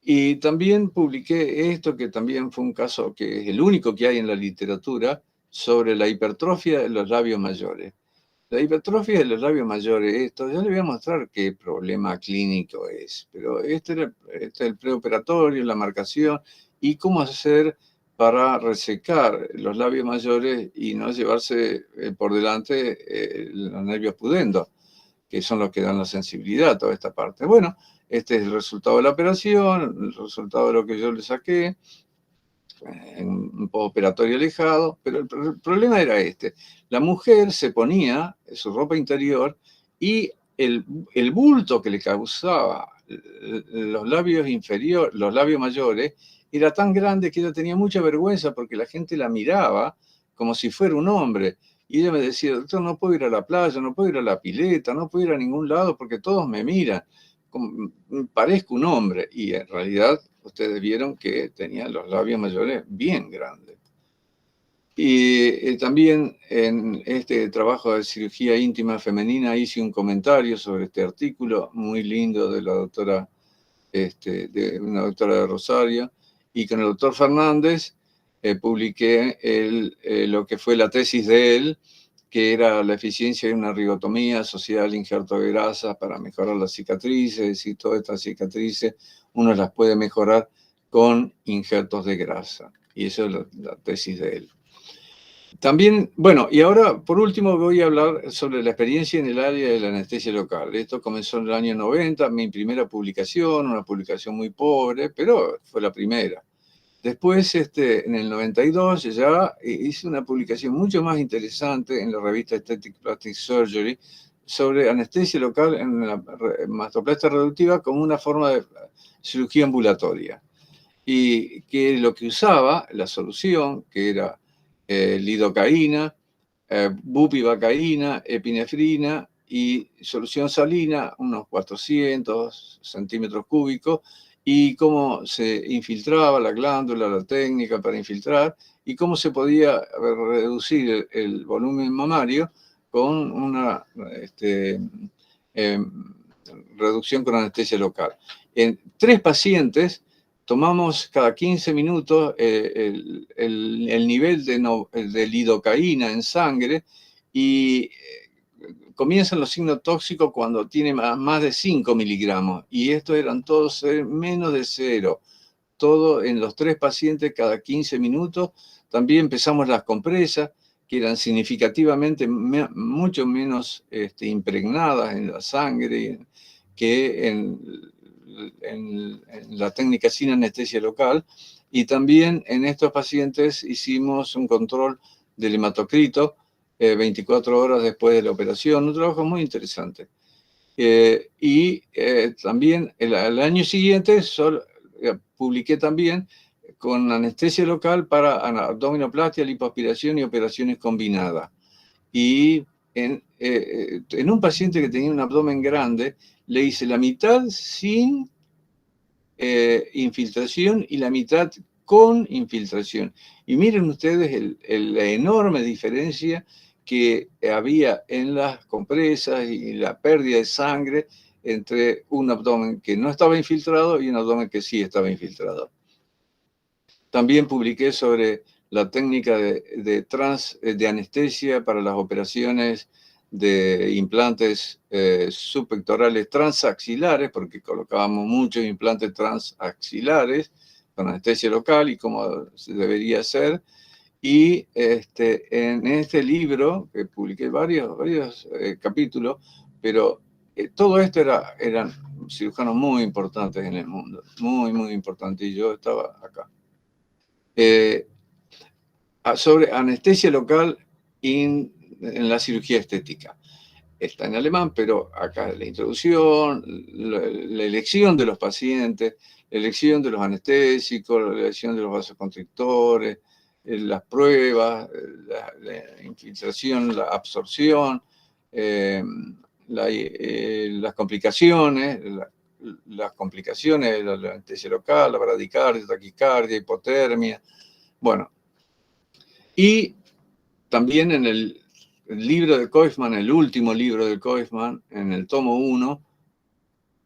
Y también publiqué esto, que también fue un caso que es el único que hay en la literatura, sobre la hipertrofia de los labios mayores. La hipertrofia de los labios mayores, esto ya le voy a mostrar qué problema clínico es, pero este es el preoperatorio, la marcación y cómo hacer para resecar los labios mayores y no llevarse por delante los nervios pudendos, que son los que dan la sensibilidad a toda esta parte. Bueno, este es el resultado de la operación, el resultado de lo que yo le saqué, en un postoperatorio alejado, pero el problema era este. La mujer se ponía su ropa interior y el bulto que le causaba los labios inferiores, los labios mayores, era tan grande que ella tenía mucha vergüenza porque la gente la miraba como si fuera un hombre. Y ella me decía, doctor, no puedo ir a la playa, no puedo ir a la pileta, no puedo ir a ningún lado porque todos me miran. Parezco un hombre. Y en realidad ustedes vieron que tenía los labios mayores bien grandes. Y también en este trabajo de cirugía íntima femenina hice un comentario sobre este artículo muy lindo de la doctora, de una doctora de Rosario, y con el doctor Fernández publiqué lo que fue la tesis de él, que era la eficiencia de una rigotomía asociada al injerto de grasa para mejorar las cicatrices. Es decir, todas estas cicatrices uno las puede mejorar con injertos de grasa. Y eso es la tesis de él. También, bueno, y ahora por último voy a hablar sobre la experiencia en el área de la anestesia local. Esto comenzó en el año 90, mi primera publicación, una publicación muy pobre, pero fue la primera. Después, en el 92, ya hice una publicación mucho más interesante en la revista Aesthetic Plastic Surgery sobre anestesia local en la mastoplastia reductiva como una forma de cirugía ambulatoria. Y que lo que usaba, la solución, que era lidocaína, bupivacaína, epinefrina y solución salina, unos 400 centímetros cúbicos, y cómo se infiltraba la glándula, la técnica para infiltrar, y cómo se podía reducir el volumen mamario con una reducción con anestesia local. En 3 pacientes tomamos cada 15 minutos el nivel de lidocaína en sangre y comienzan los signos tóxicos cuando tiene más de 5 miligramos, y estos eran todos menos de 0. Todo en los 3 pacientes cada 15 minutos. También empezamos las compresas, que eran significativamente mucho menos impregnadas en la sangre que en la técnica sin anestesia local. Y también en estos pacientes hicimos un control del hematocrito 24 horas después de la operación, un trabajo muy interesante. También el año siguiente publiqué también con anestesia local para abdominoplastia, lipoaspiración y operaciones combinadas. Y en un paciente que tenía un abdomen grande, le hice la mitad sin infiltración y la mitad con infiltración. Y miren ustedes la enorme diferencia que había en las compresas y la pérdida de sangre entre un abdomen que no estaba infiltrado y un abdomen que sí estaba infiltrado. También publiqué sobre la técnica de anestesia para las operaciones de implantes subpectorales transaxilares, porque colocábamos muchos implantes transaxilares con anestesia local y como se debería hacer. Y en este libro, que publiqué varios capítulos, pero todo esto eran cirujanos muy importantes en el mundo, muy importantes, y yo estaba acá. Sobre anestesia local en la cirugía estética. Está en alemán, pero acá la introducción, la elección de los pacientes, la elección de los anestésicos, la elección de los vasoconstrictores, las pruebas, la infiltración, la absorción, las complicaciones, las complicaciones de la anestesia local, la bradicardia, taquicardia, hipotermia. Bueno, y también en el libro de Koifman, el último libro de Koifman, en el tomo 1,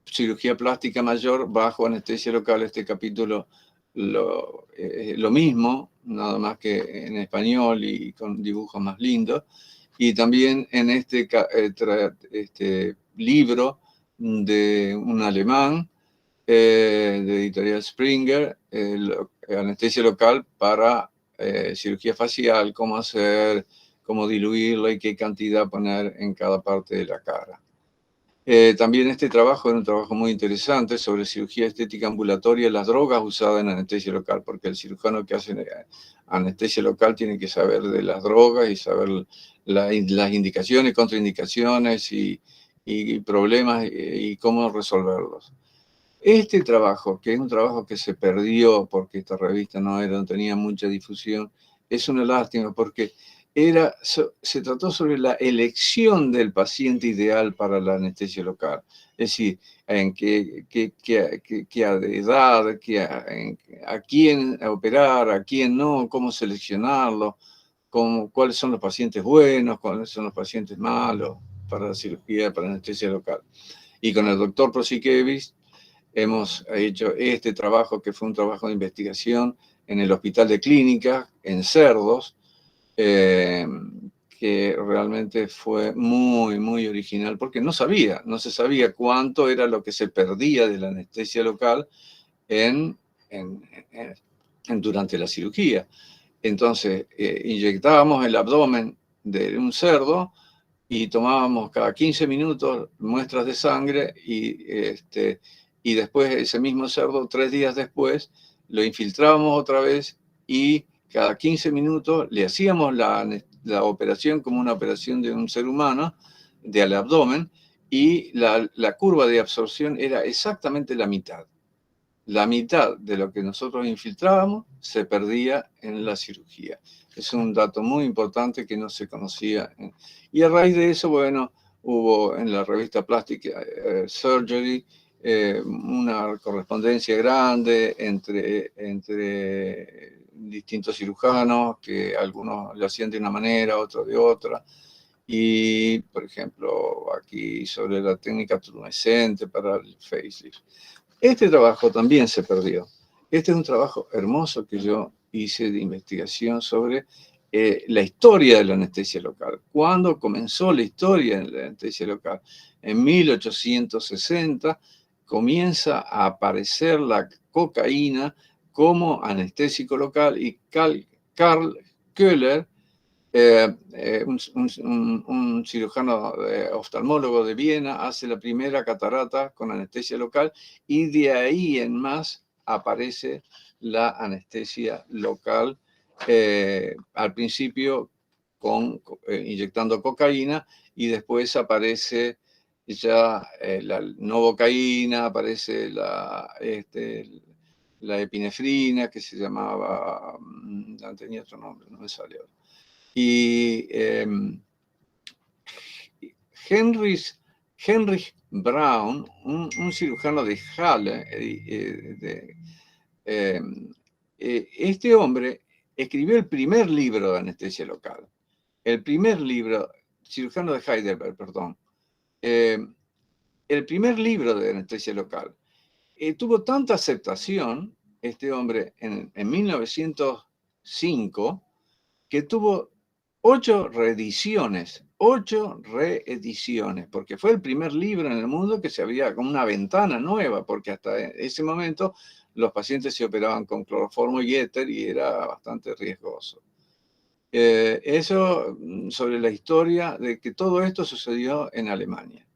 cirugía plástica mayor bajo anestesia local, este capítulo lo mismo, nada más que en español y con dibujos más lindos. Y también en este libro de un alemán, de editorial Springer, anestesia local para cirugía facial, cómo hacer, cómo diluirla y qué cantidad poner en cada parte de la cara. También este trabajo era un trabajo muy interesante sobre cirugía estética ambulatoria y las drogas usadas en anestesia local, porque el cirujano que hace anestesia local tiene que saber de las drogas y saber las indicaciones, contraindicaciones y problemas y cómo resolverlos. Este trabajo, que es un trabajo que se perdió porque esta revista no tenía mucha difusión, es una lástima porque se trató sobre la elección del paciente ideal para la anestesia local. Es decir, en qué edad, a quién operar, a quién no, cómo seleccionarlo, cuáles son los pacientes buenos, cuáles son los pacientes malos para la cirugía, para la anestesia local. Y con el doctor Prosikevich hemos hecho este trabajo, que fue un trabajo de investigación en el Hospital de Clínicas, en Cerdos, que realmente fue muy original, porque no se sabía cuánto era lo que se perdía de la anestesia local durante la cirugía. Entonces, inyectábamos el abdomen de un cerdo y tomábamos cada 15 minutos muestras de sangre y después ese mismo cerdo, 3 días después, lo infiltrábamos otra vez y cada 15 minutos le hacíamos la operación como una operación de un ser humano, del abdomen, y la curva de absorción era exactamente la mitad. La mitad de lo que nosotros infiltrábamos se perdía en la cirugía. Es un dato muy importante que no se conocía. Y a raíz de eso, bueno, hubo en la revista Plastic Surgery una correspondencia grande entre distintos cirujanos, que algunos lo hacían de una manera, otros de otra. Y, por ejemplo, aquí sobre la técnica tumescente para el facelift. Este trabajo también se perdió. Este es un trabajo hermoso que yo hice de investigación sobre la historia de la anestesia local. ¿Cuándo comenzó la historia de la anestesia local? En 1860 comienza a aparecer la cocaína como anestésico local y Karl Köhler, un cirujano oftalmólogo de Viena, hace la primera catarata con anestesia local y de ahí en más aparece la anestesia local, al principio inyectando cocaína y después aparece ya la novocaína, aparece la epinefrina, que se llamaba, tenía otro nombre, no me salió. Y Heinrich Braun, un cirujano de Halle. Este hombre escribió el primer libro de anestesia local. El primer libro, cirujano de Heidelberg, perdón. El primer libro de anestesia local. Tuvo tanta aceptación este hombre en 1905 que tuvo 8 reediciones, porque fue el primer libro en el mundo que se había con una ventana nueva, porque hasta ese momento los pacientes se operaban con cloroformo y éter y era bastante riesgoso. Eso sobre la historia de que todo esto sucedió en Alemania.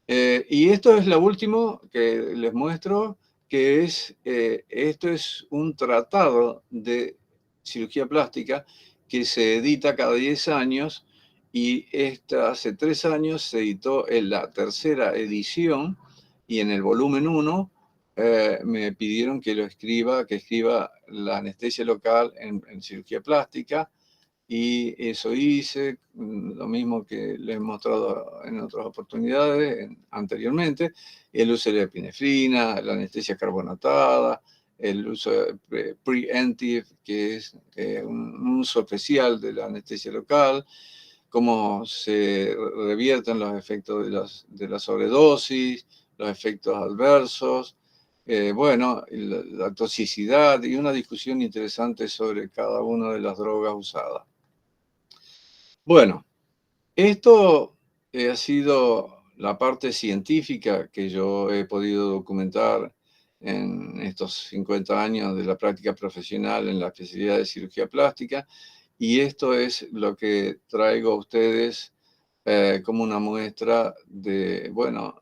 Y esto es lo último que les muestro, que es, esto es un tratado de cirugía plástica que se edita cada 10 años y hace 3 años se editó en la tercera edición y en el volumen 1 me pidieron que escriba la anestesia local en cirugía plástica. Y eso hice, lo mismo que les he mostrado en otras oportunidades anteriormente, el uso de la epinefrina, la anestesia carbonatada, el uso de preemptive, que es un uso especial de la anestesia local, cómo se revierten los efectos de la sobredosis, los efectos adversos, bueno, la toxicidad y una discusión interesante sobre cada una de las drogas usadas. Bueno, esto ha sido la parte científica que yo he podido documentar en estos 50 años de la práctica profesional en la especialidad de cirugía plástica, y esto es lo que traigo a ustedes como una muestra de, bueno,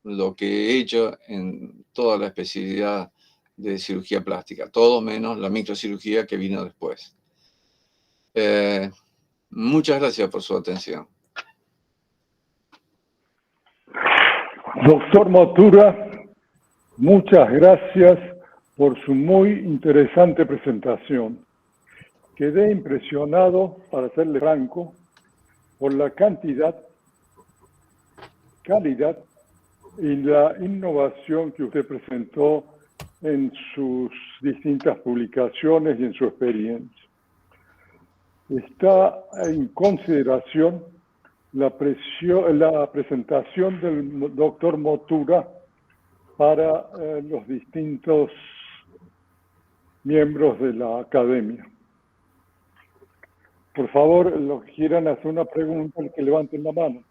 lo que he hecho en toda la especialidad de cirugía plástica, todo menos la microcirugía que vino después. Muchas gracias por su atención. Doctor Motura, muchas gracias por su muy interesante presentación. Quedé impresionado, para serle franco, por la cantidad, calidad y la innovación que usted presentó en sus distintas publicaciones y en su experiencia. Está en consideración la presentación del doctor Motura para los distintos miembros de la academia. Por favor, los que quieran hacer una pregunta, que levanten la mano.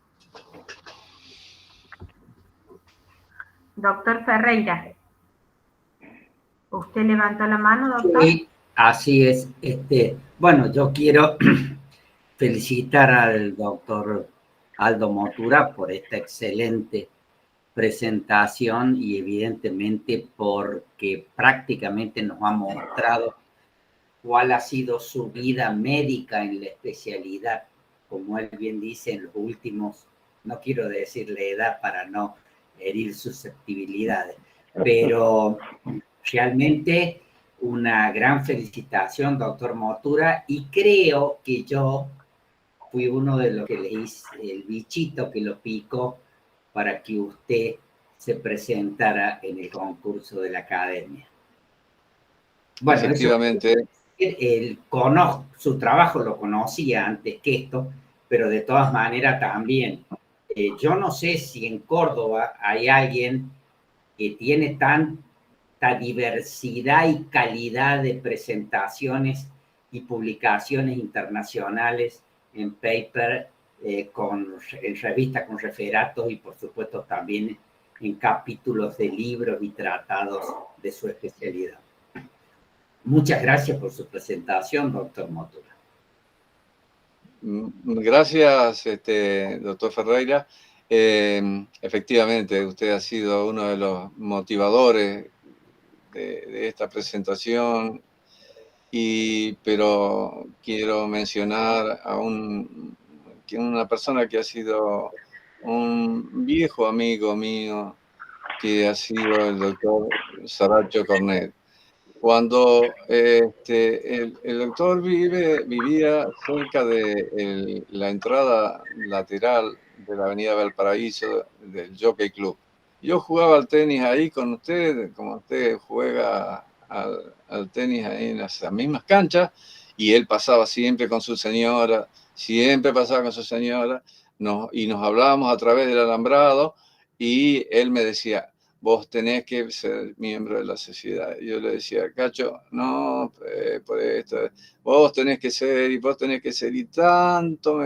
Doctor Ferreira, ¿usted levantó la mano, doctor? Sí, así es. Bueno, yo quiero felicitar al doctor Aldo Motura por esta excelente presentación y evidentemente porque prácticamente nos ha mostrado cuál ha sido su vida médica en la especialidad, como él bien dice, en los últimos, no quiero decir la edad para no herir susceptibilidades, pero realmente una gran felicitación, doctor Motura, y creo que yo fui uno de los que le hice el bichito que lo picó para que usted se presentara en el concurso de la academia. Bueno, efectivamente. Su trabajo lo conocía antes que esto, pero de todas maneras también. Yo no sé si en Córdoba hay alguien que tiene tanta diversidad y calidad de presentaciones y publicaciones internacionales en paper, en revistas con referatos y por supuesto también en capítulos de libros y tratados de su especialidad. Muchas gracias por su presentación, doctor Motura. Gracias, doctor Ferreira. Efectivamente, usted ha sido uno de los motivadores de esta presentación, pero quiero mencionar a una persona que ha sido un viejo amigo mío, que ha sido el doctor Saracho Cornet. cuando el doctor vivía cerca de la entrada lateral de la avenida Valparaíso del Jockey Club. Yo jugaba al tenis ahí con usted, como usted juega al tenis ahí en las mismas canchas, y él pasaba siempre con su señora, y nos hablábamos a través del alambrado, y él me decía, vos tenés que ser miembro de la sociedad. Y yo le decía, Cacho, no, por esto, vos tenés que ser, y tanto,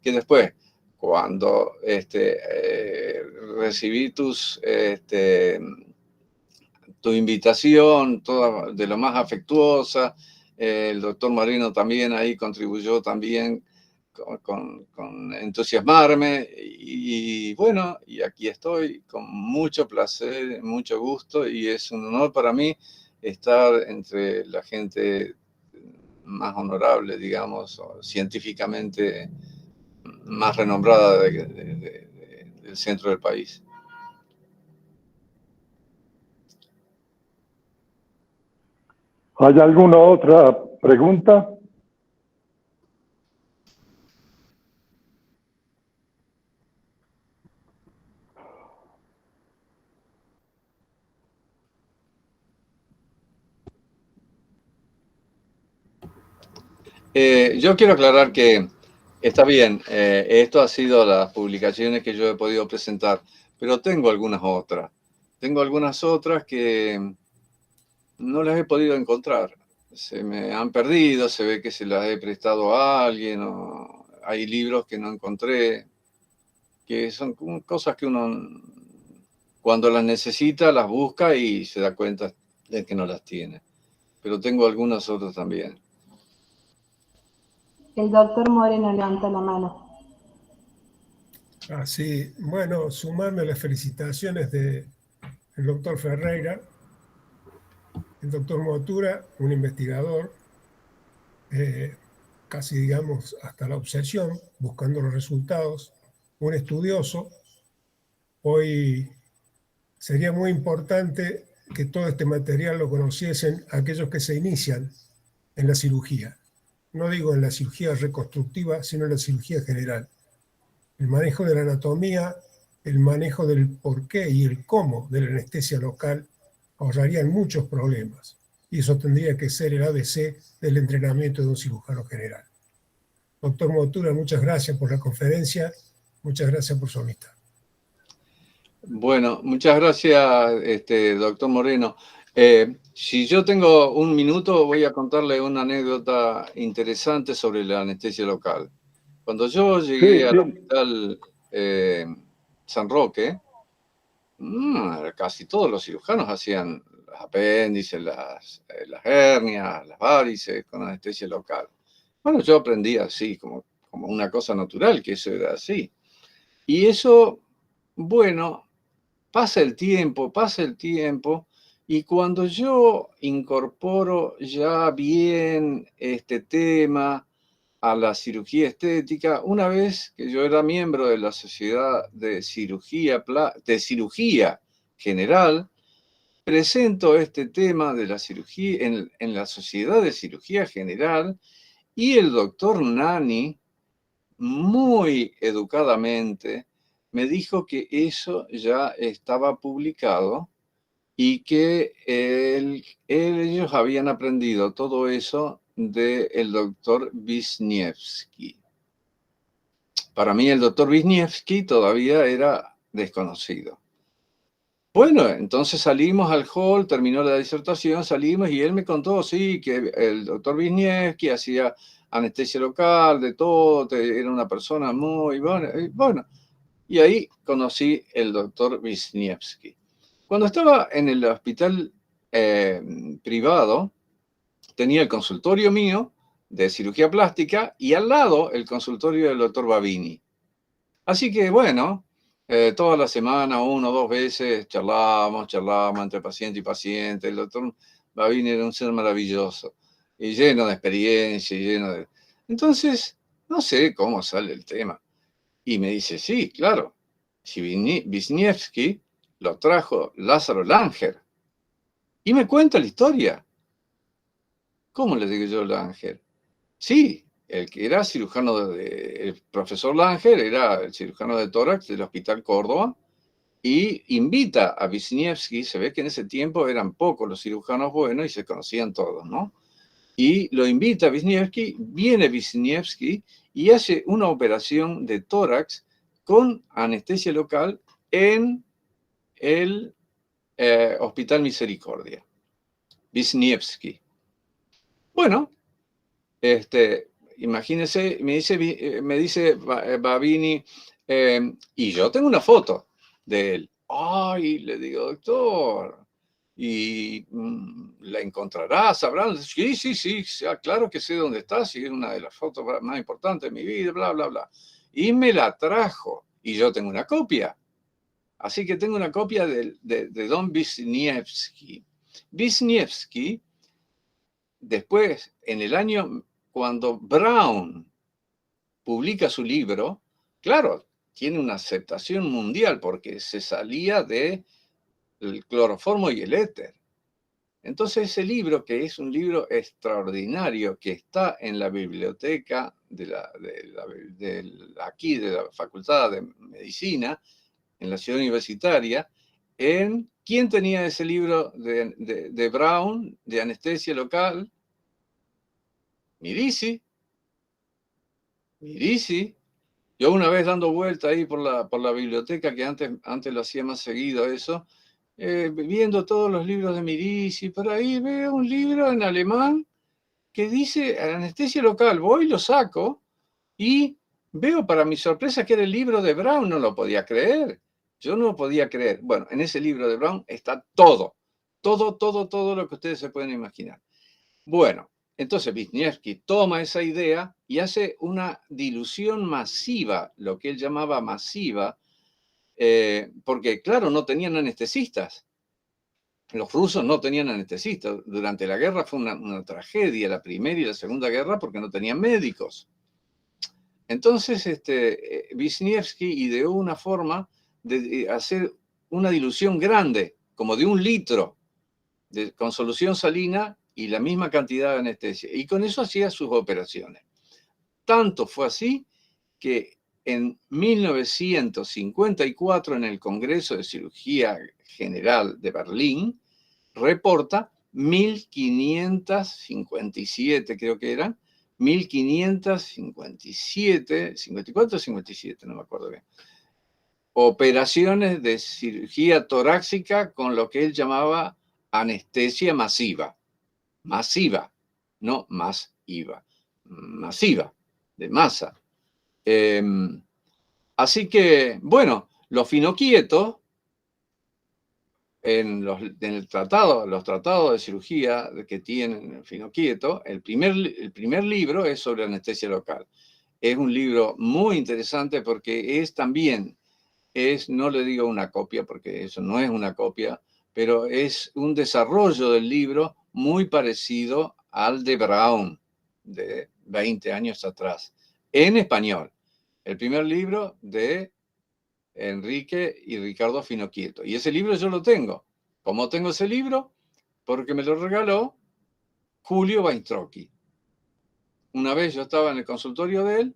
que después, cuando recibí tu invitación, toda de lo más afectuosa, el doctor Moreno también ahí contribuyó también con entusiasmarme, y bueno, y aquí estoy con mucho placer, mucho gusto, y es un honor para mí estar entre la gente más honorable, digamos, o científicamente más renombrada del centro del país. ¿Hay alguna otra pregunta? Yo quiero aclarar que está bien, esto ha sido las publicaciones que yo he podido presentar, pero tengo algunas otras. Tengo algunas otras que no las he podido encontrar. Se me han perdido, se ve que se las he prestado a alguien, o hay libros que no encontré, que son cosas que uno, cuando las necesita, las busca y se da cuenta de que no las tiene. Pero tengo algunas otras también. El doctor Moreno levanta la mano. Sí, bueno, sumarme a las felicitaciones del doctor Ferreira, el doctor Motura, un investigador, casi digamos hasta la obsesión, buscando los resultados, un estudioso. Hoy sería muy importante que todo este material lo conociesen aquellos que se inician en la cirugía. No digo en la cirugía reconstructiva, sino en la cirugía general. El manejo de la anatomía, el manejo del porqué y el cómo de la anestesia local ahorrarían muchos problemas. Y eso tendría que ser el ABC del entrenamiento de un cirujano general. Doctor Motura, muchas gracias por la conferencia, muchas gracias por su amistad. Bueno, muchas gracias, doctor Moreno. Si yo tengo un minuto, voy a contarle una anécdota interesante sobre la anestesia local. Cuando yo llegué al hospital San Roque, casi todos los cirujanos hacían los apéndices, las hernias, las varices con anestesia local. Bueno, yo aprendí así, como una cosa natural, que eso era así. Y eso, bueno, pasa el tiempo, y cuando yo incorporo ya bien este tema a la cirugía estética, una vez que yo era miembro de la Sociedad de Cirugía General, presento este tema de la cirugía en la Sociedad de Cirugía General, y el doctor Nani, muy educadamente, me dijo que eso ya estaba publicado y que ellos habían aprendido todo eso del doctor Wisniewski. Para mí el doctor Wisniewski todavía era desconocido. Bueno, entonces salimos al hall, terminó la disertación, salimos y él me contó, sí, que el doctor Wisniewski hacía anestesia local, de todo, era una persona muy bueno. Y ahí conocí el doctor Wisniewski. Cuando estaba en el hospital privado, tenía el consultorio mío de cirugía plástica y al lado el consultorio del doctor Babini. Así que, bueno, toda la semana, 1 o 2 veces, charlábamos entre paciente y paciente. El doctor Babini era un ser maravilloso y lleno de experiencia, Entonces, no sé cómo sale el tema. Y me dice, sí, claro, si Wisniewski lo trajo Lázaro Langer. Y me cuenta la historia. ¿Cómo le digo yo a Langer? Sí, el que era cirujano, el profesor Langer era el cirujano de tórax del Hospital Córdoba y invita a Wisniewski. Se ve que en ese tiempo eran pocos los cirujanos buenos y se conocían todos, ¿no? Y lo invita a Wisniewski, viene Wisniewski y hace una operación de tórax con anestesia local en el Hospital Misericordia. Wisniewski. Bueno, imagínense, me dice Babini, y yo tengo una foto de él. Ay, le digo, doctor, y la encontrarás, sabrán. Sí, claro que sé dónde está, sí, es una de las fotos más importantes de mi vida, bla, bla, bla. Y me la trajo, y yo tengo una copia. Así que tengo una copia de don Wisniewski. Wisniewski, después, en el año, cuando Brown publica su libro, claro, tiene una aceptación mundial porque se salía del cloroformo y el éter. Entonces ese libro, que es un libro extraordinario, que está en la biblioteca aquí de la Facultad de Medicina, en la Ciudad Universitaria, ¿quién tenía ese libro de Brown, de anestesia local? Mirisi. Yo una vez dando vuelta ahí por la biblioteca, que antes lo hacía más seguido eso, viendo todos los libros de Mirisi, por ahí veo un libro en alemán que dice anestesia local. Voy, lo saco y veo, para mi sorpresa, que era el libro de Brown. No lo podía creer. Yo no podía creer. Bueno, en ese libro de Brown está todo lo que ustedes se pueden imaginar. Bueno, entonces Wisniewski toma esa idea y hace una dilución masiva, lo que él llamaba masiva, porque claro, no tenían anestesistas. Los rusos no tenían anestesistas. Durante la guerra fue una tragedia, la Primera y la Segunda Guerra, porque no tenían médicos. Entonces, Wisniewski ideó una forma de hacer una dilución grande, como de 1 litro, con solución salina y la misma cantidad de anestesia. Y con eso hacía sus operaciones. Tanto fue así que en 1954, en el Congreso de Cirugía General de Berlín, reporta 1557, creo que eran, 1557, 54 o 57, no me acuerdo bien, operaciones de cirugía torácica con lo que él llamaba anestesia masiva. Masiva, no más IVA, masiva, de masa. Así que, bueno, los finoquietos, los tratados de cirugía que tienen el finoquieto, el primer libro es sobre anestesia local. Es un libro muy interesante porque es también, no le digo una copia porque eso no es una copia, pero es un desarrollo del libro muy parecido al de Brown, de 20 años atrás, en español. El primer libro de Enrique y Ricardo Finoquieto. Y ese libro yo lo tengo. ¿Cómo tengo ese libro? Porque me lo regaló Julio Weinstrocki. Una vez yo estaba en el consultorio de él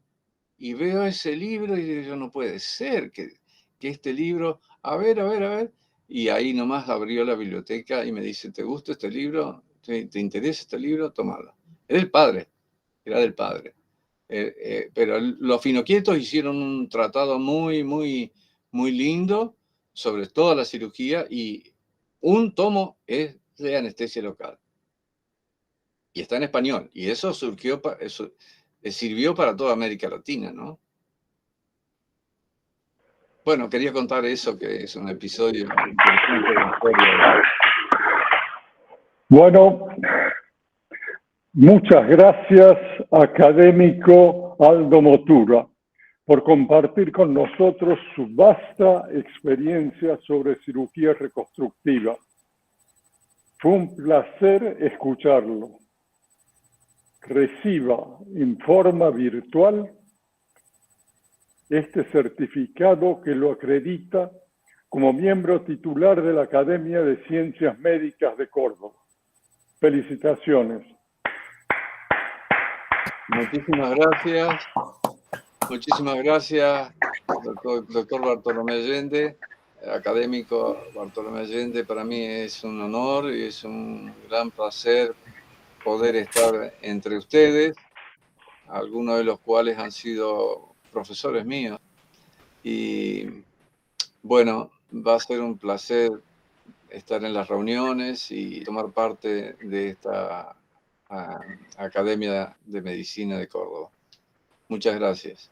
y veo ese libro y digo, no puede ser que este libro, a ver. Y ahí nomás abrió la biblioteca y me dice, ¿te gusta este libro? ¿Te interesa este libro? Tómalo. Era del padre. Pero los finoquietos hicieron un tratado muy, muy, muy lindo sobre toda la cirugía y un tomo es de anestesia local. Y está en español. Y eso sirvió para toda América Latina, ¿no? Bueno, quería contar eso, que es un episodio interesante de la historia. Bueno, muchas gracias, académico Aldo Motura, por compartir con nosotros su vasta experiencia sobre cirugía reconstructiva. Fue un placer escucharlo. Reciba en forma virtual este certificado que lo acredita como miembro titular de la Academia de Ciencias Médicas de Córdoba. Felicitaciones. Muchísimas gracias. Muchísimas gracias, doctor Bartolomé Allende, académico Bartolomé Allende. Para mí es un honor y es un gran placer poder estar entre ustedes, algunos de los cuales han sido profesores míos. Y bueno, va a ser un placer estar en las reuniones y tomar parte de esta Academia de Medicina de Córdoba. Muchas gracias.